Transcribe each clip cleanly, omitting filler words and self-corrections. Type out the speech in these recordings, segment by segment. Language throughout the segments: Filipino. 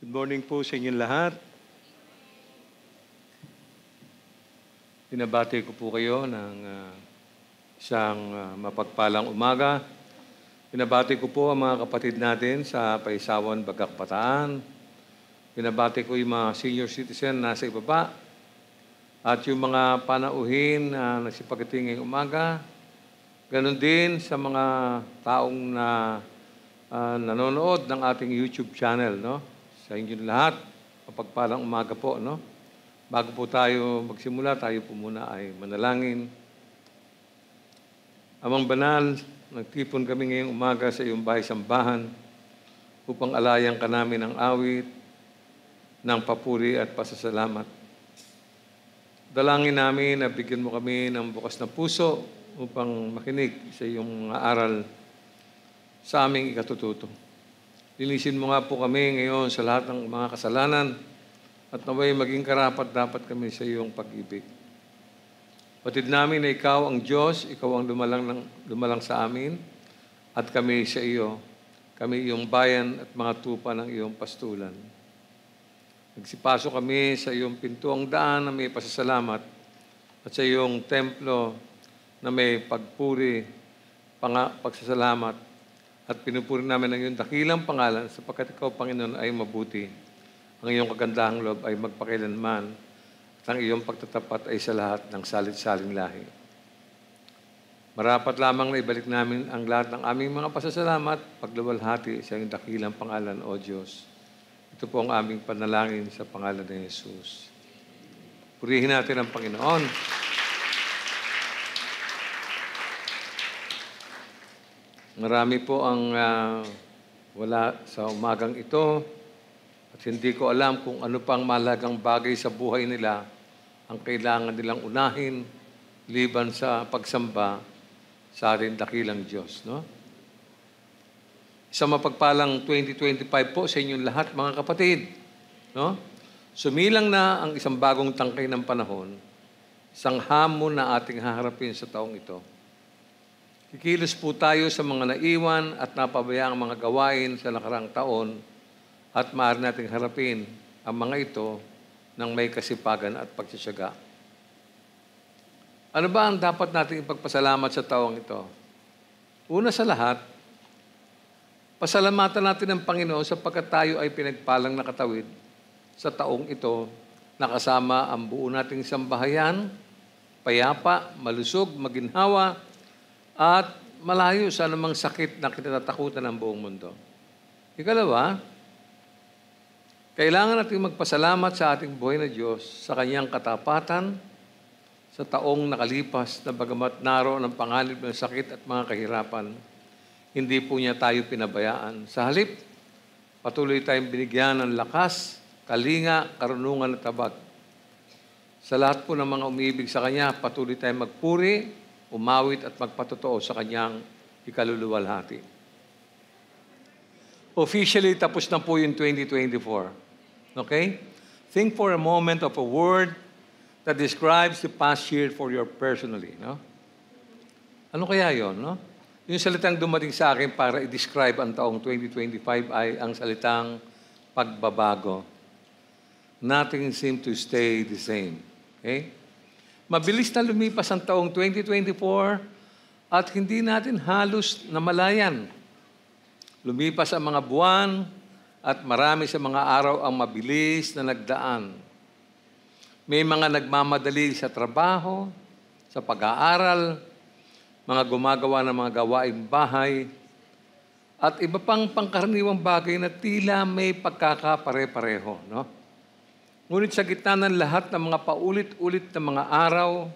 Good morning po sa inyong lahat. Binabati ko po kayo ng isang mapagpalang umaga. Binabati ko po ang mga kapatid natin sa Paisawan, Bagak, Bataan. Binabati ko yung mga senior citizen na nasa ibaba at yung mga panauhin na nagsipagdating ngayong umaga. Ganon din sa mga taong na nanonood ng ating YouTube channel, no? Sa inyong lahat, mapagpalang umaga po, no? Bago po tayo magsimula, tayo po muna ay manalangin. Amang banal, nagtipon kami ngayong umaga sa iyong bahay-sambahan upang alayan ka namin ng awit, ng papuri at pasasalamat. Dalangin namin na bigyan mo kami ng bukas na puso upang makinig sa iyong mga aral sa aming ikatututo. Linisin mo nga po kami ngayon sa lahat ng mga kasalanan at naway maging karapat-dapat kami sa iyong pag-ibig. Batid namin na ikaw ang Diyos, ikaw ang lumalang sa amin at kami sa iyo, kami iyong bayan at mga tupa ng iyong pastulan. Nagsipaso kami sa iyong pintuang daan na may pasasalamat at sa iyong templo na may pagpuri, pagsasalamat at pinupuri namin ang iyong dakilang pangalan sapagkat ikaw, Panginoon, ay mabuti. Ang iyong kagandahang loob ay magpakailanman at ang iyong pagtatapat ay sa lahat ng salit-saling lahi. Marapat lamang na ibalik namin ang lahat ng aming mga pasasalamat, pagluwalhati sa iyong dakilang pangalan, O Diyos. Ito po ang aming panalangin sa pangalan ni Jesus. Purihin natin ang Panginoon. Marami po ang wala sa umagang ito at hindi ko alam kung ano pang mahalagang bagay sa buhay nila ang kailangan nilang unahin liban sa pagsamba sa ating dakilang Diyos, no? Isang mapagpalang 2025 po sa inyong lahat, mga kapatid, no? Sumilang na ang isang bagong tangkay ng panahon, isang hamon na ating haharapin sa taong ito. Kikilos po tayo sa mga naiwan at napabayaang mga gawain sa nakaraang taon at maaari nating harapin ang mga ito ng may kasipagan at pagtsatsaga. Ano ba ang dapat nating ipagpasalamat sa taong ito? Una sa lahat, pasalamatan natin ang Panginoon sapagkat tayo ay pinagpalang nakatawid sa taong ito na kasama ang buo nating sambahayan, payapa, malusog, maginhawa, at malayo sa anumang sakit na kinatatakutan ng buong mundo. Ikalawa, kailangan natin magpasalamat sa ating buhay na Diyos sa Kanyang katapatan sa taong nakalipas na bagamat naroon ang panganib ng sakit at mga kahirapan, hindi po niya tayo pinabayaan. Sa halip, patuloy tayong binigyan ng lakas, kalinga, karunungan at tabag. Sa lahat po ng mga umiibig sa Kanya, patuloy tayong magpuri, umawit at magpatotoo sa Kanyang ikaluluwalhati. Officially, tapos na po yung 2024. Okay? Think for a moment of a word that describes the past year for you personally. No? Ano kaya yon, no? Yung salitang dumating sa akin para i-describe ang taong 2025 ay ang salitang pagbabago. Nothing seems to stay the same. Okay? Mabilis na lumipas ang taong 2024 at hindi natin halos namalayan. Lumipas ang mga buwan at marami sa mga araw ang mabilis na nagdaan. May mga nagmamadali sa trabaho, sa pag-aaral, mga gumagawa ng mga gawaing bahay, at iba pang pangkaraniwang bagay na tila may pagkakapare-pareho, no? Ngunit sa gitna ng lahat ng mga paulit-ulit na mga araw,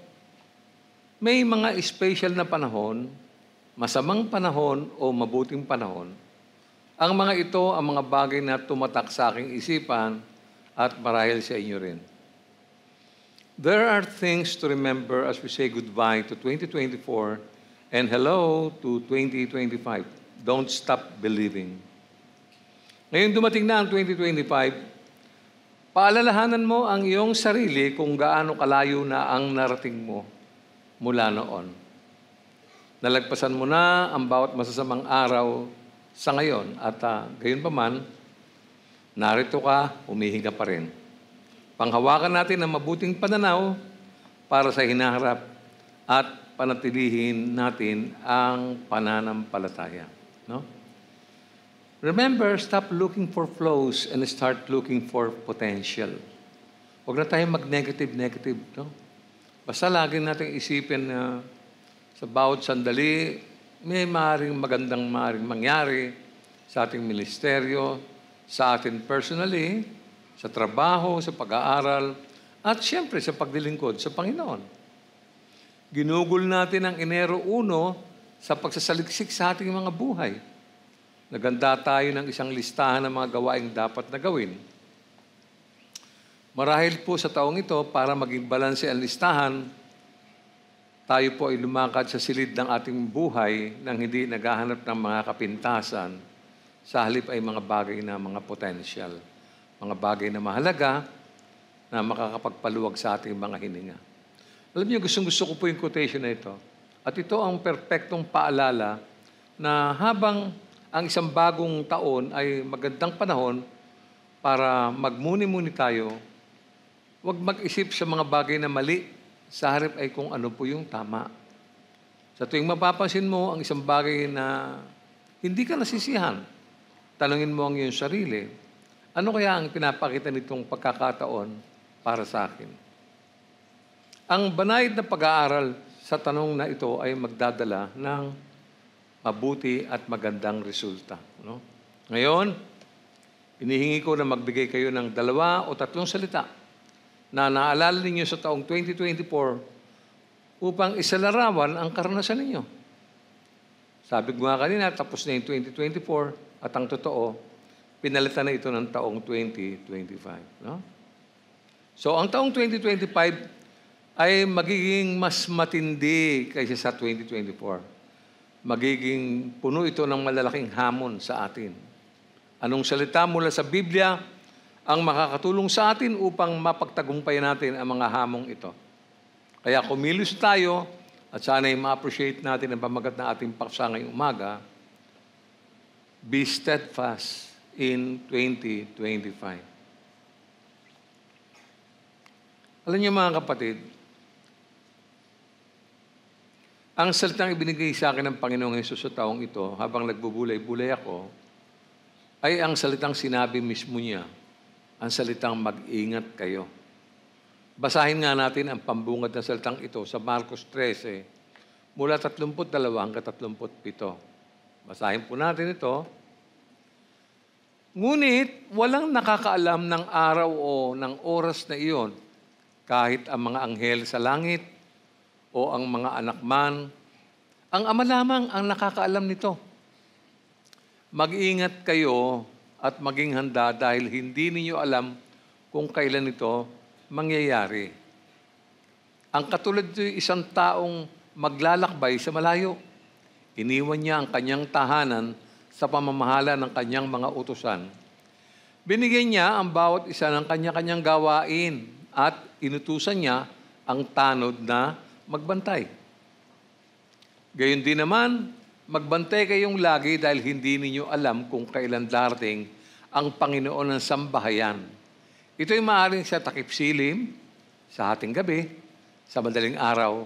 may mga special na panahon, masamang panahon o mabuting panahon. Ang mga ito ang mga bagay na tumatak sa aking isipan at marahil sa inyo rin. There are things to remember as we say goodbye to 2024 and hello to 2025. Don't stop believing. Ngayon dumating na ang 2025, paalalahanan mo ang iyong sarili kung gaano kalayo na ang narating mo mula noon. Nalagpasan mo na ang bawat masasamang araw sa ngayon at gayon pa man, Narito ka, humihinga pa rin. Panghawakan natin ang mabuting pananaw para sa hinaharap at panatilihin natin ang pananampalataya. No? Remember, stop looking for flaws and start looking for potential. Huwag na tayong mag-negative. No? Basta lagi natin isipin na sa bawat sandali, may maaaring magandang mangyari sa ating ministeryo, sa atin personally, sa trabaho, sa pag-aaral, at siyempre sa paglilingkod sa Panginoon. Ginugol natin ang Enero 1 sa pagsasaliksik sa ating mga buhay. Naganda tayo ng isang listahan ng mga gawaing dapat na gawin. Marahil po sa taong ito, para maging balanse ang listahan, tayo po ay lumakad sa silid ng ating buhay nang hindi naghahanap ng mga kapintasan. Sa halip ay mga bagay na mga potential. Mga bagay na mahalaga na makakapagpaluwag sa ating mga hininga. Alam niyo, gustong-gusto ko po yung quotation na ito. At ito ang perpektong paalala na habang ang isang bagong taon ay magandang panahon para magmuni-muni tayo, huwag mag-isip sa mga bagay na mali, sa harap ay kung ano po yung tama. Sa tuwing mapapansin mo ang isang bagay na hindi ka nasisihan, tanungin mo ang iyong sarili, ano kaya ang pinapakita nitong pagkakataon para sa akin? Ang banayad na pag-aaral sa tanong na ito ay magdadala ng mabuti at magandang resulta. No? Ngayon, inihingi ko na magbigay kayo ng 2 o 3 salita na naalala ninyo sa taong 2024 upang isalarawan ang karanasan ninyo. Sabi ko nga kanina, tapos na yung 2024 at ang totoo, pinalitan na ito ng taong 2025. No? So, ang taong 2025 ay magiging mas matindi kaysa sa 2024. Magiging puno ito ng malalaking hamon sa atin. Anong salita mula sa Biblia ang makakatulong sa atin upang mapagtagumpayan natin ang mga hamong ito? Kaya kumilos tayo at sana'y ma-appreciate natin ang pamagat ng ating paksa ngayong umaga. Be steadfast in 2025. Alam niyo mga kapatid, ang salitang ibinigay sa akin ng Panginoong Hesus sa taong ito habang nagbubulay-bulay ako ay ang salitang sinabi mismo niya, ang salitang mag-ingat kayo. Basahin nga natin ang pambungad ng salitang ito sa Marcos 13, mula 32 hanggang 37. Basahin po natin ito. Ngunit walang nakakaalam ng araw o ng oras na iyon, kahit ang mga anghel sa langit o ang mga anak man. Ang Ama lamang ang nakakaalam nito. Mag-ingat kayo at maging handa dahil hindi ninyo alam kung kailan ito mangyayari. Ang katulad nito isang taong maglalakbay sa malayo. Iniwan niya ang kanyang tahanan sa pamamahala ng kanyang mga utusan. Binigyan niya ang bawat isa ng kanya-kanyang gawain at inutusan niya ang tanod na magbantay. Gayon din naman, magbantay kayong lagi dahil hindi ninyo alam kung kailan darating ang Panginoon ng sambahayan. Ito'y maaaring sa takip silim, sa hating gabi, sa madaling araw,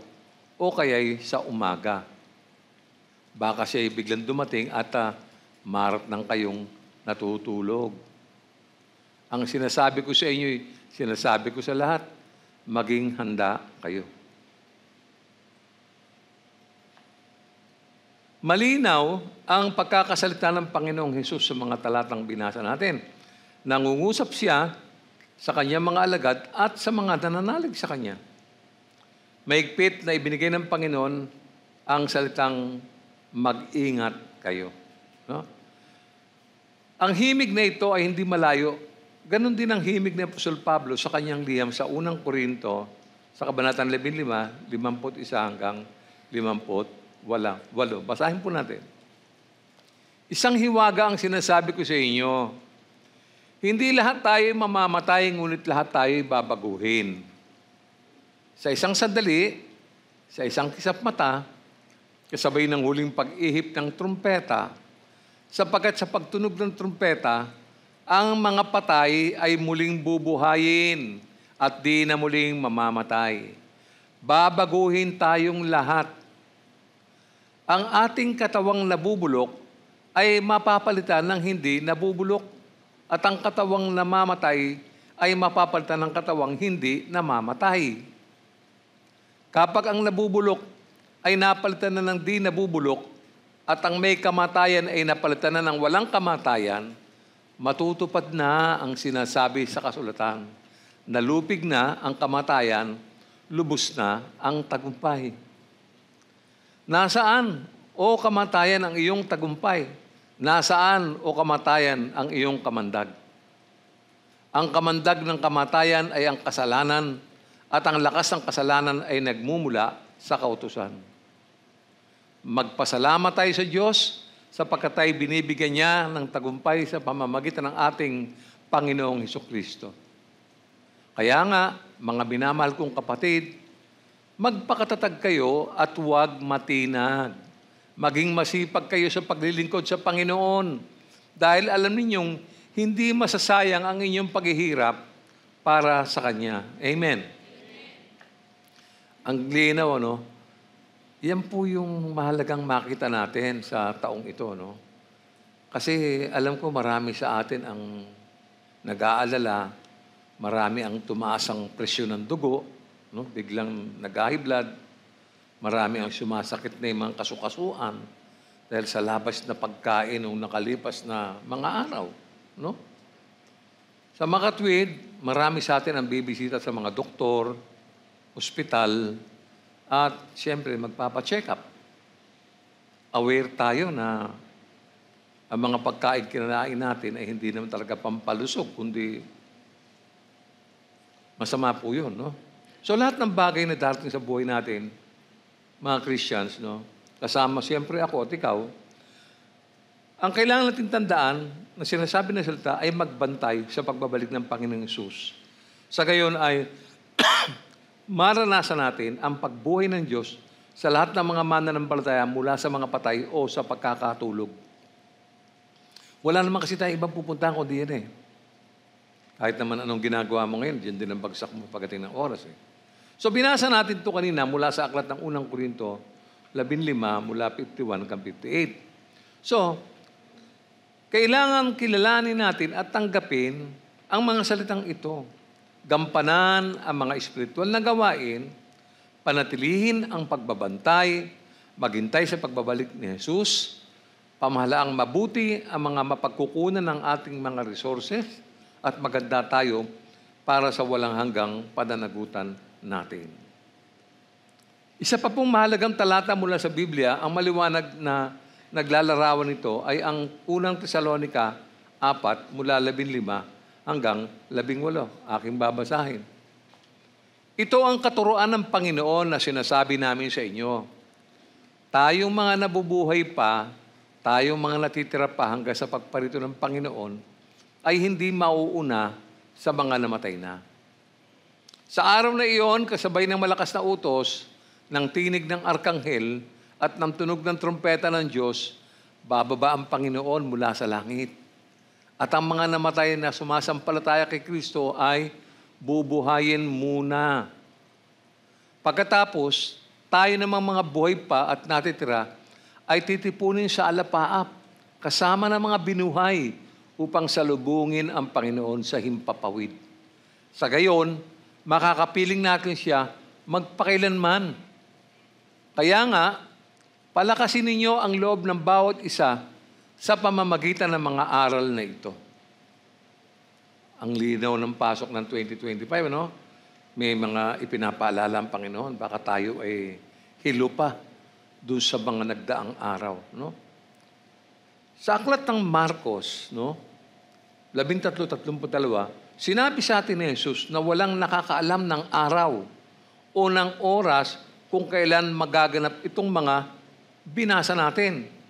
o kaya'y sa umaga. Baka siya'y biglang dumating at marat ng kayong natutulog. Ang sinasabi ko sa inyo, sinasabi ko sa lahat, maging handa kayo. Malinaw ang pagkakasalita ng Panginoong Hesus sa mga talatang binasa natin. Nangungusap siya sa kanyang mga alagad at sa mga nananalig sa kanya. Maigpit na ibinigay ng Panginoon ang salitang mag-ingat kayo. No? Ang himig na ito ay hindi malayo. Ganon din ang himig ni Apostol Pablo sa kanyang liham sa unang Korinto, sa Kabanatang 15, 51 hanggang 58. Basahin po natin. Isang hiwaga ang sinasabi ko sa inyo. Hindi lahat tayo mamamatay, ngunit lahat tayo babaguhin. Sa isang sandali, sa isang kisap mata, kasabay ng huling pag-ihip ng trumpeta, sapagkat sa pagtunog ng trumpeta, ang mga patay ay muling bubuhayin at di na muling mamamatay. Babaguhin tayong lahat. Ang ating katawang nabubulok ay mapapalitan ng hindi nabubulok at ang katawang namamatay ay mapapalitan ng katawang hindi namamatay. Kapag ang nabubulok ay napalitan na ng di nabubulok at ang may kamatayan ay napalitan na ng walang kamatayan, matutupad na ang sinasabi sa kasulatan. Nalupig na ang kamatayan, lubos na ang tagumpay. Nasaan, o kamatayan, ang iyong tagumpay? Nasaan, o kamatayan, ang iyong kamandag? Ang kamandag ng kamatayan ay ang kasalanan at ang lakas ng kasalanan ay nagmumula sa kautusan. Magpasalamat tayo sa Diyos sapagkat tayo binibigyan niya ng tagumpay sa pamamagitan ng ating Panginoong Hesukristo. Kaya nga, mga minamahal kong kapatid, magpakatatag kayo at huwag matinag. Maging masipag kayo sa paglilingkod sa Panginoon dahil alam ninyong hindi masasayang ang inyong paghihirap para sa Kanya. Amen. Ang linaw, no? Yan po yung mahalagang makita natin sa taong ito, no? Kasi alam ko marami sa atin ang nag-aalala, marami ang tumaas ang presyon ng dugo, no? Biglang nag-high blood, marami ang sumasakit na yung mga kasukasuan dahil sa labas na pagkain ng nakalipas na mga araw, no? Sa makatwid, marami sa atin ang bibisita sa mga doktor, ospital, at siyempre magpapacheck up. Aware tayo na ang mga pagkain kinakain natin ay hindi naman talaga pampalusog, kundi masama po yun, no? So lahat ng bagay na darating sa buhay natin, mga Christians, no? Kasama siyempre ako at ikaw, ang kailangan natin tandaan na sinasabi ng salita ay magbantay sa pagbabalik ng Panginoong Hesus. Sa gayon ay maranasan natin ang pagbuhay ng Diyos sa lahat ng mga mananampalataya mula sa mga patay o sa pagkakatulog. Wala naman kasi tayong ibang pupuntahan kundi yan eh. Kahit naman anong ginagawa mo ngayon, diyan din ang bagsak mo pagdating ng oras eh. So binasa natin ito kanina mula sa aklat ng unang Korinto, 15, mula 51 hanggang 58. So, kailangan kilalanin natin at tanggapin ang mga salitang ito. Gampanan ang mga espiritual na gawain, panatilihin ang pagbabantay, maghintay sa pagbabalik ni Jesus, pamahalaang mabuti ang mga mapagkukunan ng ating mga resources at maganda tayo para sa walang hanggang pananagutan natin. Isa pa pong mahalagang talata mula sa Biblia, ang maliwanag na naglalarawan nito ay ang unang Tesalonica 4 mula 15 hanggang 18. Aking babasahin. Ito ang katuruan ng Panginoon na sinasabi namin sa inyo. Tayong mga nabubuhay pa, tayong mga natitira pa hanggang sa pagparito ng Panginoon, ay hindi mauuna sa mga namatay na. Sa araw na iyon, kasabay ng malakas na utos, ng tinig ng arkanghel at ng tunog ng trumpeta ng Diyos, bababa ang Panginoon mula sa langit. At ang mga namatay na sumasampalataya kay Kristo ay bubuhayin muna. Pagkatapos, tayo namang mga buhay pa at natitira ay titipunin sa alapaap kasama ng mga binuhay upang salubungin ang Panginoon sa himpapawid. Sa gayon, makakapiling natin siya magpakailanman. Kaya nga, palakasin ninyo ang loob ng bawat isa sa pamamagitan ng mga aral na ito. Ang linaw ng pasok ng 2025, no? May mga ipinapaalala ang Panginoon. Baka tayo ay hilo pa doon sa mga nagdaang araw, no? Sa aklat ng Marcos, no? 13:32, sinabi sa atin ni Jesus na walang nakakaalam ng araw o ng oras kung kailan magaganap itong mga binasa natin.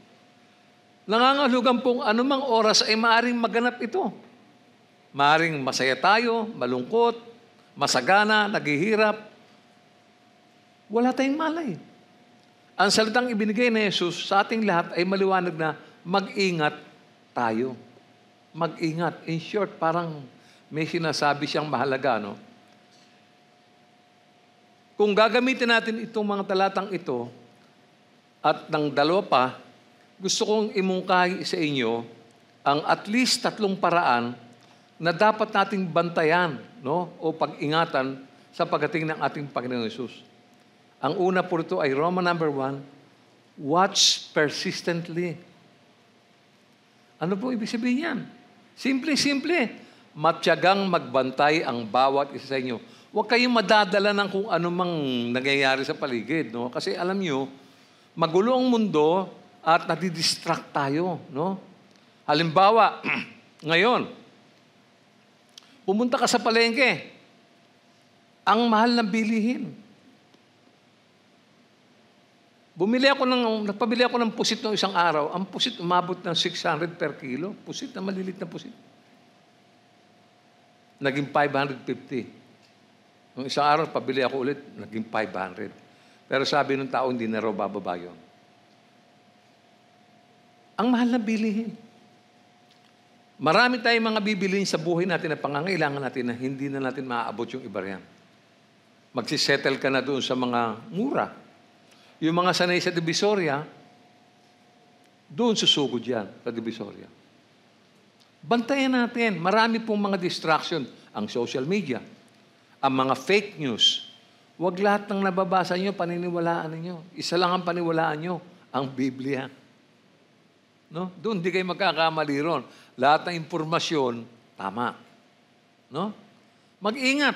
Nangangahulugan pong anumang oras ay maaring maganap ito. Maaring masaya tayo, malungkot, masagana, naghihirap. Wala tayong malay. Ang salitang ibinigay ni Jesus sa ating lahat ay maliwanag na mag-ingat tayo. Mag-ingat. In short, parang may sinasabi siyang mahalaga, no? Kung gagamitin natin itong mga talatang ito at ng dalawa pa, gusto kong imungkahi sa inyo ang at least 3 paraan na dapat nating bantayan, no? O pag-ingatan sa pagdating ng ating Panginoon Hesus. Ang una po ito ay Roman number 1, watch persistently. Ano po ibig sabihin yan? Simple-simple. Matyagang magbantay ang bawat isa sa inyo. Huwag kayong madadala ng kung ano mang nangyayari sa paligid, no? Kasi alam nyo, magulo ang mundo at nadidistract tayo, no? Halimbawa, ngayon, pumunta ka sa palengke, ang mahal ng bilihin. Nagpabili ako ng pusit noong isang araw. Ang pusit umabot ng 600 per kilo. Pusit na malilit na pusit. Naging 550. Nung isang araw, pabili ako ulit, naging 500. Pero sabi ng tao, hindi na raw bababa yun. Ang mahal na bilihin. Marami tayong mga bibilihin sa buhay natin na pangangailangan natin na hindi na natin maaabot yung iba riyan. Magsisettle ka na doon sa mga mura. Yung mga sanay sa Divisoria, doon susugod yan sa Divisoria. Bantayan natin. Marami pong mga distraction. Ang social media, ang mga fake news. Huwag lahat ng nababasa nyo, paniniwalaan ninyo. Isa lang ang paniniwalaan nyo, ang Biblia. No? Doon di kayo magkakamali ron. Lahat ng impormasyon, tama. No? Mag-ingat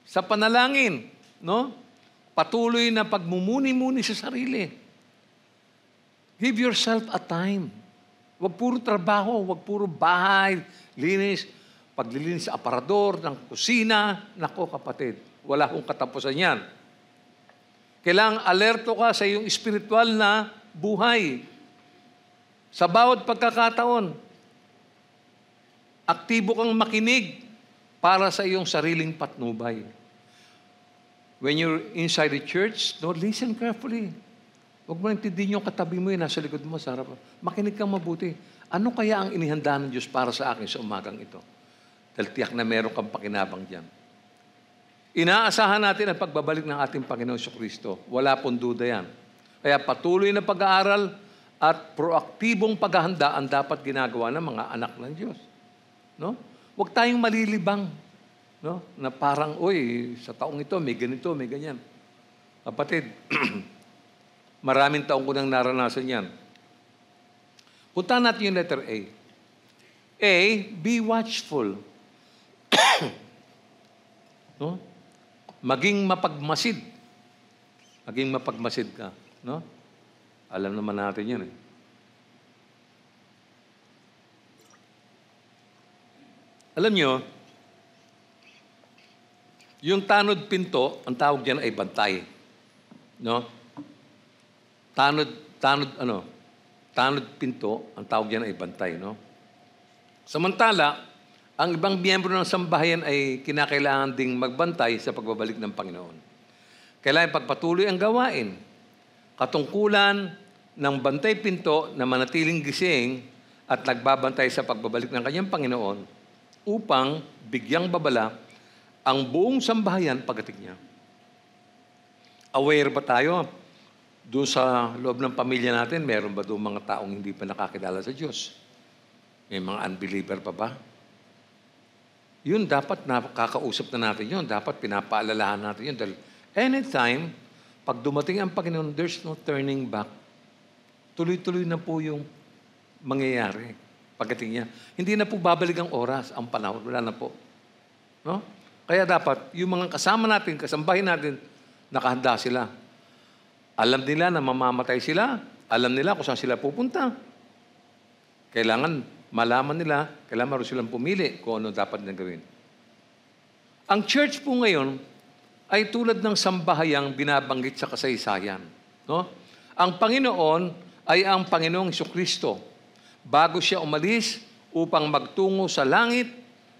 sa panalangin. No? Patuloy na pagmumuni-muni sa sarili. Give yourself a time. Huwag puro trabaho, huwag puro bahay, linis, paglilinis sa aparador, ng kusina. Nako kapatid, wala akong katapusan yan. Kailangang alerto ka sa iyong espiritual na buhay. Sa bawat pagkakataon, aktibo kang makinig para sa iyong sariling patnubay. When you're inside the church, listen carefully. Huwag mo intindihin yung katabi mo yun, nasa likod mo, sa harap. Makinig kang mabuti. Ano kaya ang inihanda ng Diyos para sa akin sa umagang ito? Dahil tiyak na meron kang pakinabang dyan. Inaasahan natin ang pagbabalik ng ating Panginoon Jesucristo. Wala pong duda yan. Kaya patuloy na pag-aaral at proaktibong paghahanda ang dapat ginagawa ng mga anak ng Diyos. No? Huwag tayong malilibang. No? Na parang, sa taong ito, may ganito, may ganyan. Kapatid, maraming taong ko nang naranasan yan. Punta natin yung letter A. A, be watchful. No? Maging mapagmasid. Maging mapagmasid ka. No? Alam naman natin yan eh. Alam nyo, yung tanod pinto, ang tawag diyan ay bantay. No? Tanod pinto, ang tawag diyan ay bantay, no? Samantala, ang ibang miyembro ng sambahayan ay kinakailangan ding magbantay sa pagbabalik ng Panginoon. Kailangan pagpatuloy ang gawain. Katungkulan ng bantay pinto na manatiling gising at nagbabantay sa pagbabalik ng kanyang Panginoon upang bigyang babala ang buong sambahayan pagdating niya. Aware ba tayo? Doon sa loob ng pamilya natin, meron ba doon mga taong hindi pa nakakilala sa Diyos? May mga unbeliever pa ba? Yun, dapat nakakausap na natin yun. Dapat pinapaalalahan natin yun. Dahil anytime, pag dumating ang Panginoon, there's no turning back. Tuloy-tuloy na po yung mangyayari pagdating niya. Hindi na po babalik ang oras, ang panahon. Wala na po. No? Kaya dapat, yung mga kasama natin, kasambahin natin, nakahanda sila. Alam nila na mamamatay sila. Alam nila kung saan sila pupunta. Kailangan malaman nila, kailangan maroon silang pumili kung ano dapat nilang gawin. Ang church po ngayon ay tulad ng sambahayang binabanggit sa kasaysayan. No? Ang Panginoon ay ang Panginoong Jesucristo. Bago siya umalis upang magtungo sa langit,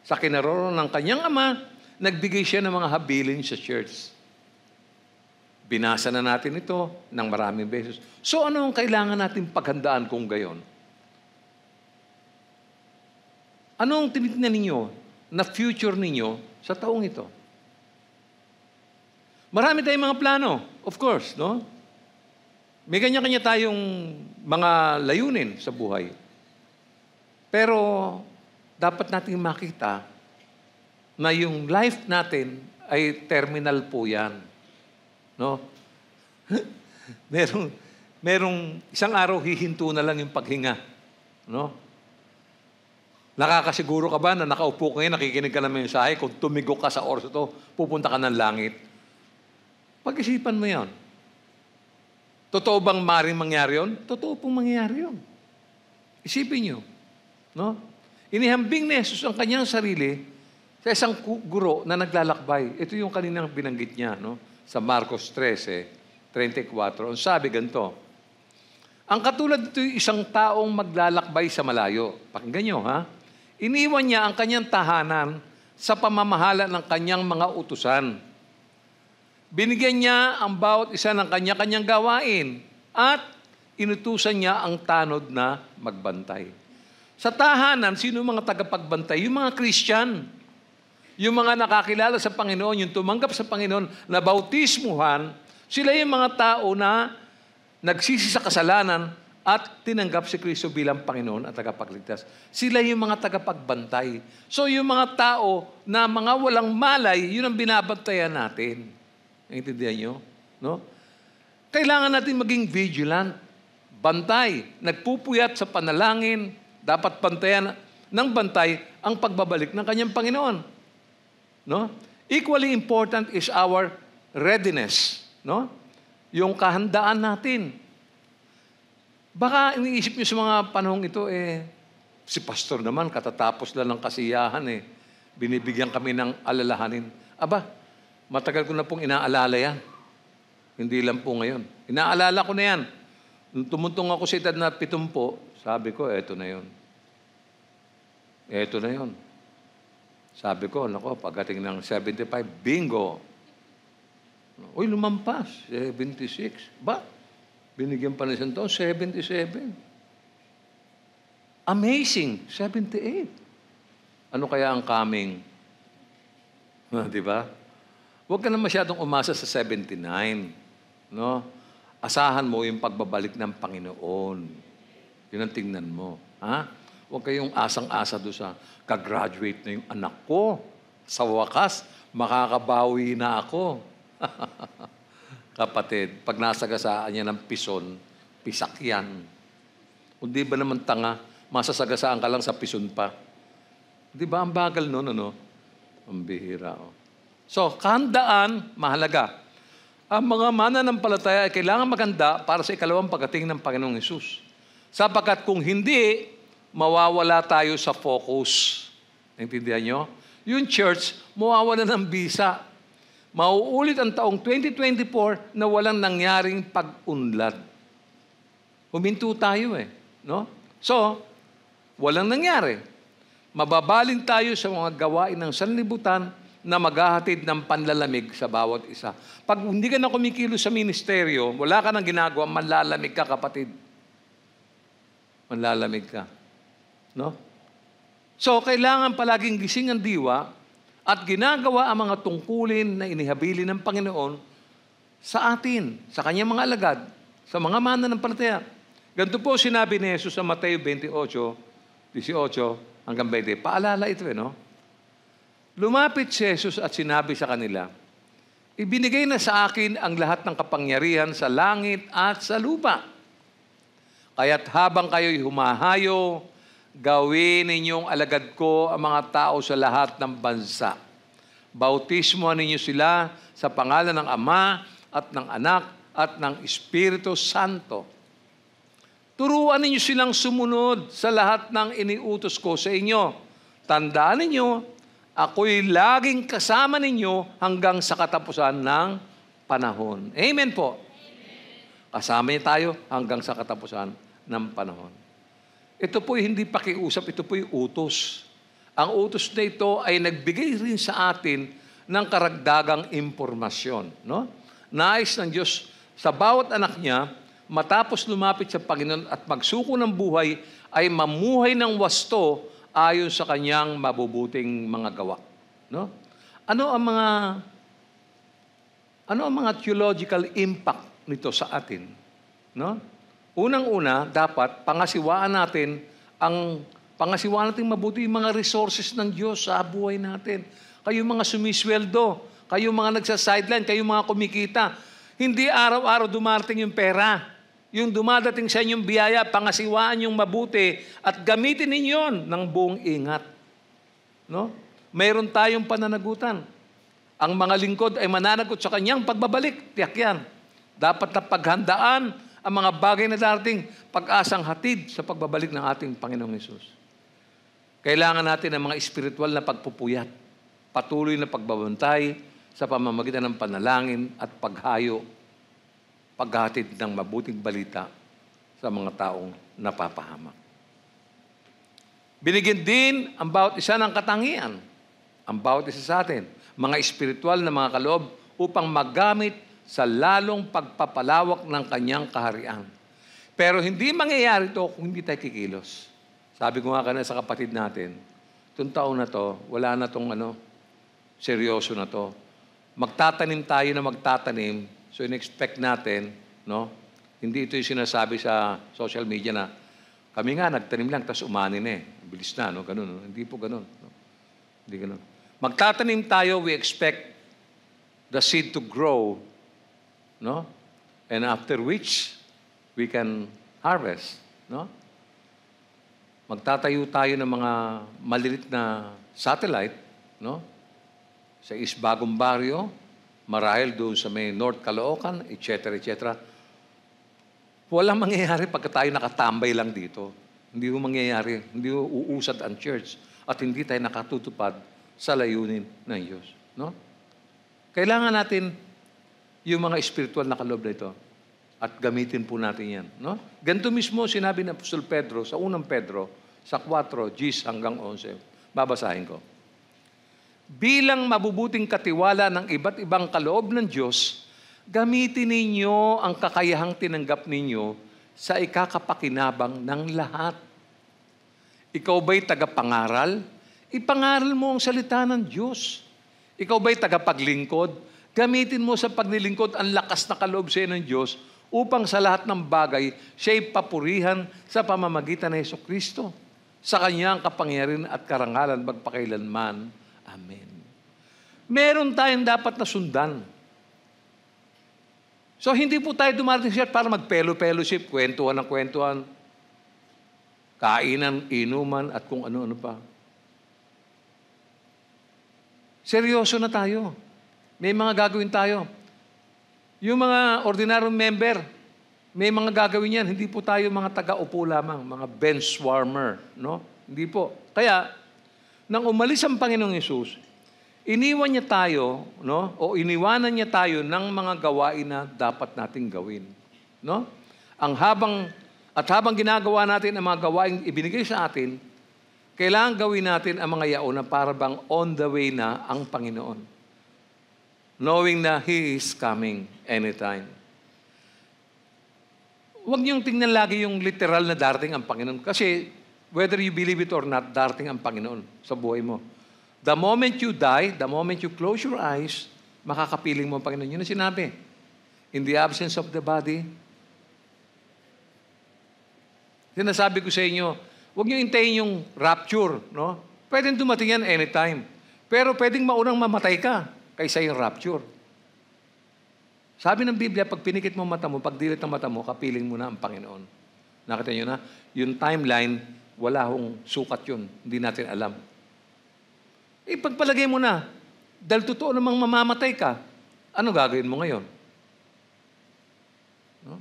sa kinaroroonan ng kanyang Ama, nagbigay siya ng mga habilin sa church. Binasa na natin ito ng maraming beses. So ano ang kailangan natin paghandaan kung gayon? Anong tinitingnan ninyo na future ninyo sa taong ito? Marami tayong mga plano, of course, no? May kanya-kanya tayong mga layunin sa buhay. Pero dapat nating makita na yung life natin ay terminal po yan. No? merong isang araw hihinto na lang yung paghinga. No? Nakakasiguro ka ba na nakaupo ka ngayon, nakikinig ka ng mensahe, kung tumigo ka sa oras ito, pupunta ka ng langit? Pag-isipan mo yan. Totoo bang maring mangyari yun? Totoo pong mangyari yun. Isipin nyo. No? Inihambing ni Jesus ang kanyang sarili sa isang guro na naglalakbay. Ito yung kaninang binanggit niya, no? Sa Marcos 13:34. Ang sabi ganito, ang katulad dito yung isang taong maglalakbay sa malayo. Pakinggan nyo, ha? Iniwan niya ang kanyang tahanan sa pamamahala ng kanyang mga utusan. Binigyan niya ang bawat isa ng kanya-kanyang gawain at inutusan niya ang tanod na magbantay. Sa tahanan, sino mga tagapagbantay? Yung mga Christian. Yung mga nakakilala sa Panginoon, yung tumanggap sa Panginoon, na bautismuhan, sila yung mga tao na nagsisi sa kasalanan at tinanggap si Kristo bilang Panginoon at tagapagligtas. Sila yung mga tagapagbantay. So yung mga tao na mga walang malay, yun ang binabantayan natin. Naintindihan nyo? No? Kailangan natin maging vigilant. Bantay. Nagpupuyat sa panalangin. Dapat bantayan ng bantay ang pagbabalik ng kanyang Panginoon. No? Equally important is our readiness. No? Yung kahandaan natin. Baka iniisip nyo sa mga panahong ito, si pastor naman, katatapos lang ng kasiyahan, binibigyan kami ng alalahanin. Aba, matagal ko na pong inaalala yan. Hindi lang po ngayon. Inaalala ko na yan. Nung tumuntong ako sa edad na 70, sabi ko, eto na yun. Eto na yun. Sabi ko, nako, pagdating ng 75, bingo. Uy, lumampas. 76. Ba? Binigyan pa na isang taon, 77. Amazing. 78. Ano kaya ang coming? Di ba? Huwag ka na masyadong umasa sa 79. No? Asahan mo yung pagbabalik ng Panginoon. Yun ang tingnan mo. Ha? Huwag kayong asang-asa doon sa kagraduate na yung anak ko. Sa wakas, makakabawi na ako. Kapatid, pag nasagasaan niya ng pison, pisak yan. Kung di ba naman tanga, masasagasaan ka lang sa pison pa. Di ba ang bagal nun, ano? Ang bihira, oh. So, kahandaan, mahalaga. Ang mga mananampalataya ay kailangan maganda para sa ikalawang pagdating ng Panginoong Hesus. Sapagkat kung hindi, mawawala tayo sa focus. Naintindihan nyo? Yung church, mawawala ng bisa. Mauulit ang taong 2024 na walang nangyaring pag-unlad. Huminto tayo no? So, walang nangyari. Mababalin tayo sa mga gawain ng sanlibutan na maghahatid ng panlalamig sa bawat isa. Pag hindi ka na kumikilos sa ministeryo, wala ka nang ginagawa, manlalamig ka, kapatid. Manlalamig ka. No? So, kailangan palaging gising ang diwa at ginagawa ang mga tungkulin na inihabilin ng Panginoon sa atin, sa kanyang mga alagad, sa mga mananampalataya. Ganito po sinabi ni Jesus sa Mateo 28:18 hanggang 20. Paalala ito, no? Lumapit si Jesus at sinabi sa kanila, ibinigay na sa akin ang lahat ng kapangyarihan sa langit at sa lupa. Kaya't habang kayo'y humahayo, gawin ninyong alagad ko ang mga tao sa lahat ng bansa. Bautismohan ninyo sila sa pangalan ng Ama at ng Anak at ng Espiritu Santo. Turuan ninyo silang sumunod sa lahat ng iniutos ko sa inyo. Tandaan ninyo, ako'y laging kasama ninyo hanggang sa katapusan ng panahon. Amen po. Amen. Kasama niyo tayo hanggang sa katapusan ng panahon. Ito po'y hindi pakiusap, ito po'y utos. Ang utos na ito ay nagbigay rin sa atin ng karagdagang impormasyon. No? Nais ng Diyos sa bawat anak niya, matapos lumapit sa Panginoon at magsuko ng buhay, ay mamuhay ng wasto ayon sa kanyang mabubuting mga gawa. No? Ano ang mga theological impact nito sa atin? No? Unang-una, dapat pangasiwaan natin mabuti yung mga resources ng Diyos sa buhay natin. Kayo mga sumisweldo, kayo mga nagsa-sideline, kayo mga kumikita, hindi araw-araw dumarating yung pera. Yung dumadating sa inyong biyaya, pangasiwaan yung mabuti at gamitin ninyo ng buong ingat. No? Mayroon tayong pananagutan. Ang mga lingkod ay mananagot sa kanyang pagbabalik. Tiyak yan. Dapat na paghandaan ang mga bagay na darating, pag-asang hatid sa pagbabalik ng ating Panginoong Hesus. Kailangan natin ng mga espiritual na pagpupuyat, patuloy na pagbabantay sa pamamagitan ng panalangin at paghayo, paghatid ng mabuting balita sa mga taong napapahamak. Binigyan din ang bawat isa ng katangian, ang bawat isa sa atin, mga espiritual na mga kaloob upang magamit sa lalong pagpapalawak ng kanyang kaharian. Pero hindi mangyayari ito kung hindi tayo kikilos. Sabi ko nga kanina sa kapatid natin, itong taon na to, wala na itong seryoso na to. Magtatanim tayo na magtatanim, so in-expect natin, no? Hindi ito yung sinasabi sa social media na kami nga nagtanim lang, tapos umanin bilis na, no? Ganun, no? Hindi po ganun. No? Hindi ganun. Magtatanim tayo, we expect the seed to grow, no? And after which, we can harvest, no? Magtatayo tayo ng mga maliit na satellite, no? Sa East Bagong Barrio, marahil doon sa may North Caloocan, etc., etc. Walang mangyayari pagka tayo nakatambay lang dito. Hindi ho mangyayari. Hindi ho uusad ang church at hindi tayo nakatutupad sa layunin ng Diyos, no? Kailangan natin yung mga spiritual na kaloob na ito at gamitin po natin yan. No? Ganito mismo sinabi ng Apostol Pedro sa unang Pedro sa 4, 10 hanggang 11. Babasahin ko. Bilang mabubuting katiwala ng iba't ibang kaloob ng Diyos, gamitin ninyo ang kakayahang tinanggap ninyo sa ikakapakinabang ng lahat. Ikaw ba'y tagapangaral? Ipangaral mo ang salita ng Diyos. Ikaw ba'y tagapaglingkod? Gamitin mo sa paglilingkod ang lakas na kaloob sa ng Diyos upang sa lahat ng bagay siya'y papurihan sa pamamagitan ng Jesucristo. Sa kanyang kapangyarihan at karangalan magpakailanman. Amen. Meron tayong dapat na sundan. So hindi po tayo dumarating siya para mag-fellowship, kwentuhan ng kwentuhan, kainan, inuman, at kung ano-ano pa. Seryoso na tayo. May mga gagawin tayo. Yung mga ordinaryong member, may mga gagawin yan. Hindi po tayo mga taga-upo lamang, mga bench warmer. No? Hindi po. Kaya, nang umalis ang Panginoong Hesus, iniwan niya tayo, no? O iniwanan niya tayo ng mga gawain na dapat nating gawin. No? Habang ginagawa natin ang mga gawain ibinigay sa atin, kailangan gawin natin ang mga yaon na para bang on the way na ang Panginoon. Knowing na He is coming anytime. Huwag niyong tingnan lagi yung literal na darating ang Panginoon. Kasi whether you believe it or not, darating ang Panginoon sa buhay mo. The moment you die, the moment you close your eyes, makakapiling mo ang Panginoon. Yun ang sinabi. In the absence of the body, sinasabi ko sa inyo, huwag niyo hintayin yung rapture, no? Pwedeng dumating yan anytime. Pero pwedeng maunang mamatay ka kaysa yung rapture. Sabi ng Biblia, pag pinikit mo mata mo, pag dilit ng mata mo, kapiling mo na ang Panginoon. Nakita niyo na? Yung timeline, wala hong sukat yun. Hindi natin alam. Pagpalagay mo na, dahil totoo namang mamamatay ka, ano gagawin mo ngayon? No?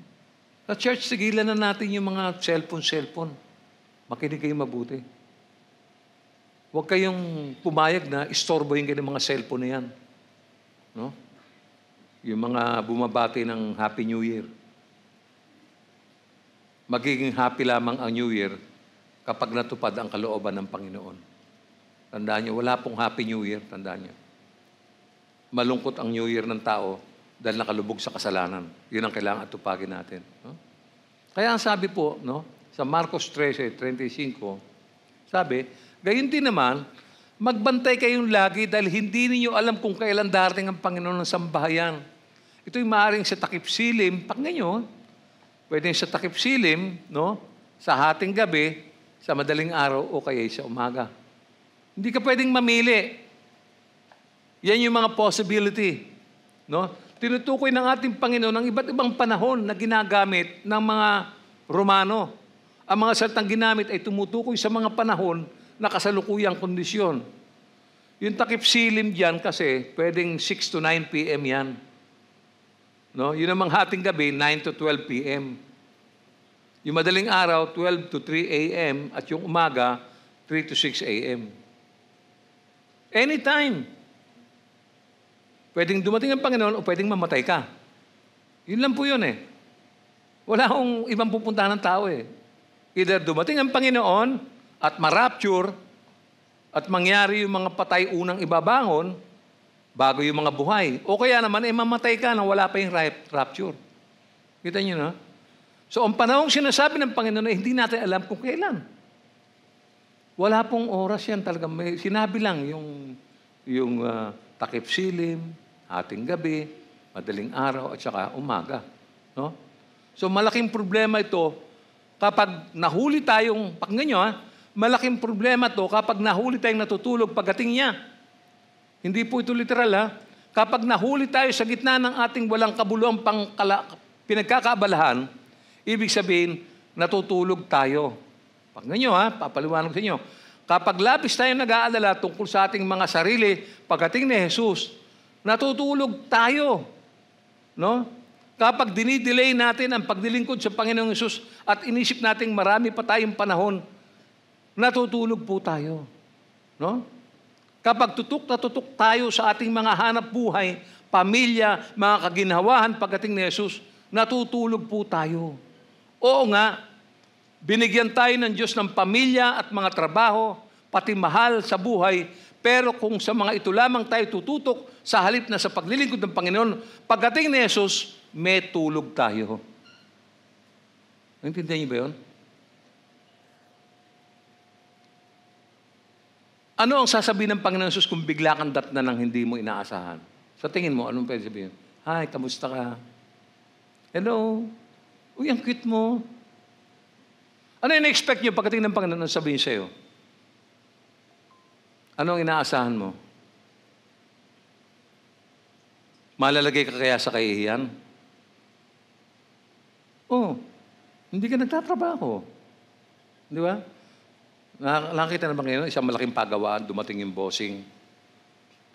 Sa church, sigilan na natin yung mga cellphone. Makinig kayo mabuti. Huwag kayong pumayag na istorbohin kayo ng mga cellphone na yan. No? Yung mga bumabati ng Happy New Year. Magiging happy lamang ang New Year kapag natupad ang kalooban ng Panginoon. Tandaan niyo, wala pong Happy New Year, tandaan niyo. Malungkot ang New Year ng tao dahil nakalubog sa kasalanan. Yun ang kailangan atupagin natin. No? Kaya ang sabi po, no, sa Marcos 13:35, sabi, Gayon din naman, magbantay kayong lagi dahil hindi ninyo alam kung kailan darating ang Panginoon ng sambahayan. Ito'y maaaring sa takip silim, pag ngayon, pwedeng sa takip silim, no? Sa hating gabi, sa madaling araw o kaya sa umaga. Hindi ka pwedeng mamili. Yan yung mga possibility. No? Tinutukoy ng ating Panginoon ang iba't ibang panahon na ginagamit ng mga Romano. Ang mga salitang ginamit ay tumutukoy sa mga panahon na kasalukuyang kondisyon. Yung takip silim dyan kasi pwedeng 6 to 9 p.m. yan. No? Yun namang hating gabi, 9 to 12 p.m. Yung madaling araw, 12 to 3 a.m. at yung umaga, 3 to 6 a.m. Anytime. Pwedeng dumating ang Panginoon o pwedeng mamatay ka. Yun lang po yun eh. Wala akong ibang pupuntahan ng tao eh. Either dumating ang Panginoon at ma-rapture at mangyari yung mga patay unang ibabangon bago yung mga buhay. O kaya naman mamatay ka nang wala pa yung rapture. Kita nyo na? So ang panahong sinasabi ng Panginoon ay hindi natin alam kung kailan. Wala pong oras yan talaga. May sinabi lang yung takip silim, hating gabi, madaling araw, at saka umaga. No? So malaking problema ito kapag nahuli tayong, pakinggan nyo malaking problema ito kapag nahuli tayong natutulog pagdating niya. Hindi po ito literal Kapag nahuli tayo sa gitna ng ating walang kabuluhang pinagkakaabalahan, ibig sabihin, natutulog tayo. Pakinggan nyo papaliwanag sa inyo. Kapag labis tayo nag-aalala tungkol sa ating mga sarili, pagdating ni Jesus, natutulog tayo. No? Kapag dinidelay natin ang pagdilingkod sa Panginoong Jesus at inisip natin marami pa tayong panahon, natutulog po tayo. No? Kapag tutok na tutok tayo sa ating mga hanap buhay, pamilya, mga kaginhawahan pagdating ni Jesus, natutulog po tayo. Oo nga, binigyan tayo ng Diyos ng pamilya at mga trabaho, pati mahal sa buhay, pero kung sa mga ito lamang tayo tututok sa halip na sa paglilingkod ng Panginoon, pagdating ni Jesus, may tulog tayo. Naintindihan niyo ba yun? Ano ang sasabihin ng Panginoon Jesus kung bigla kang datnan ng hindi mo inaasahan? Sa tingin mo, anong pwede sabihin? Hi, kamusta ka? Hello? Uy, ang cute mo. Ano yung expect nyo pagdating ng Panginoon sabihin sa'yo? Ano ang inaasahan mo? Malalagay ka kaya sa kahihiyan? Hindi ka nagtatrabaho. Di ba? Nakakita na ba ngayon, isang malaking pagawaan, dumating yung bossing.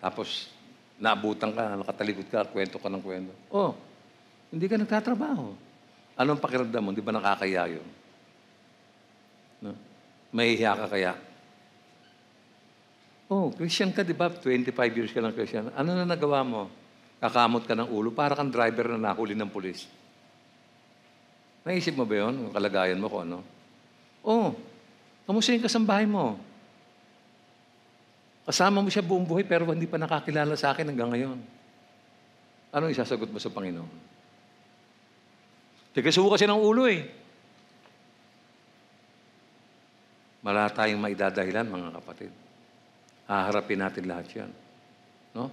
Tapos, naabutan ka, nakatalikod ka, kwento ka ng kwento. Hindi ka nagtatrabaho. Anong pakiramdam mo? Di ba nakakaya yun? No? Mahihiya ka kaya? Christian ka, di ba? 25 years ka ng Christian. Ano na nagawa mo? Kakamot ka ng ulo, para kang driver na nahuli ng pulis. Naisip mo ba yun? Yung kalagayan mo kung ano? Kamusta yung kasambahay mo? Kasama mo siya buong buhay pero hindi pa nakakilala sa akin hanggang ngayon. Anong isasagot mo sa Panginoon? Tigasuko kasi ng ulo Wala tayong maidadahilan, mga kapatid. Haharapin natin lahat yan. No?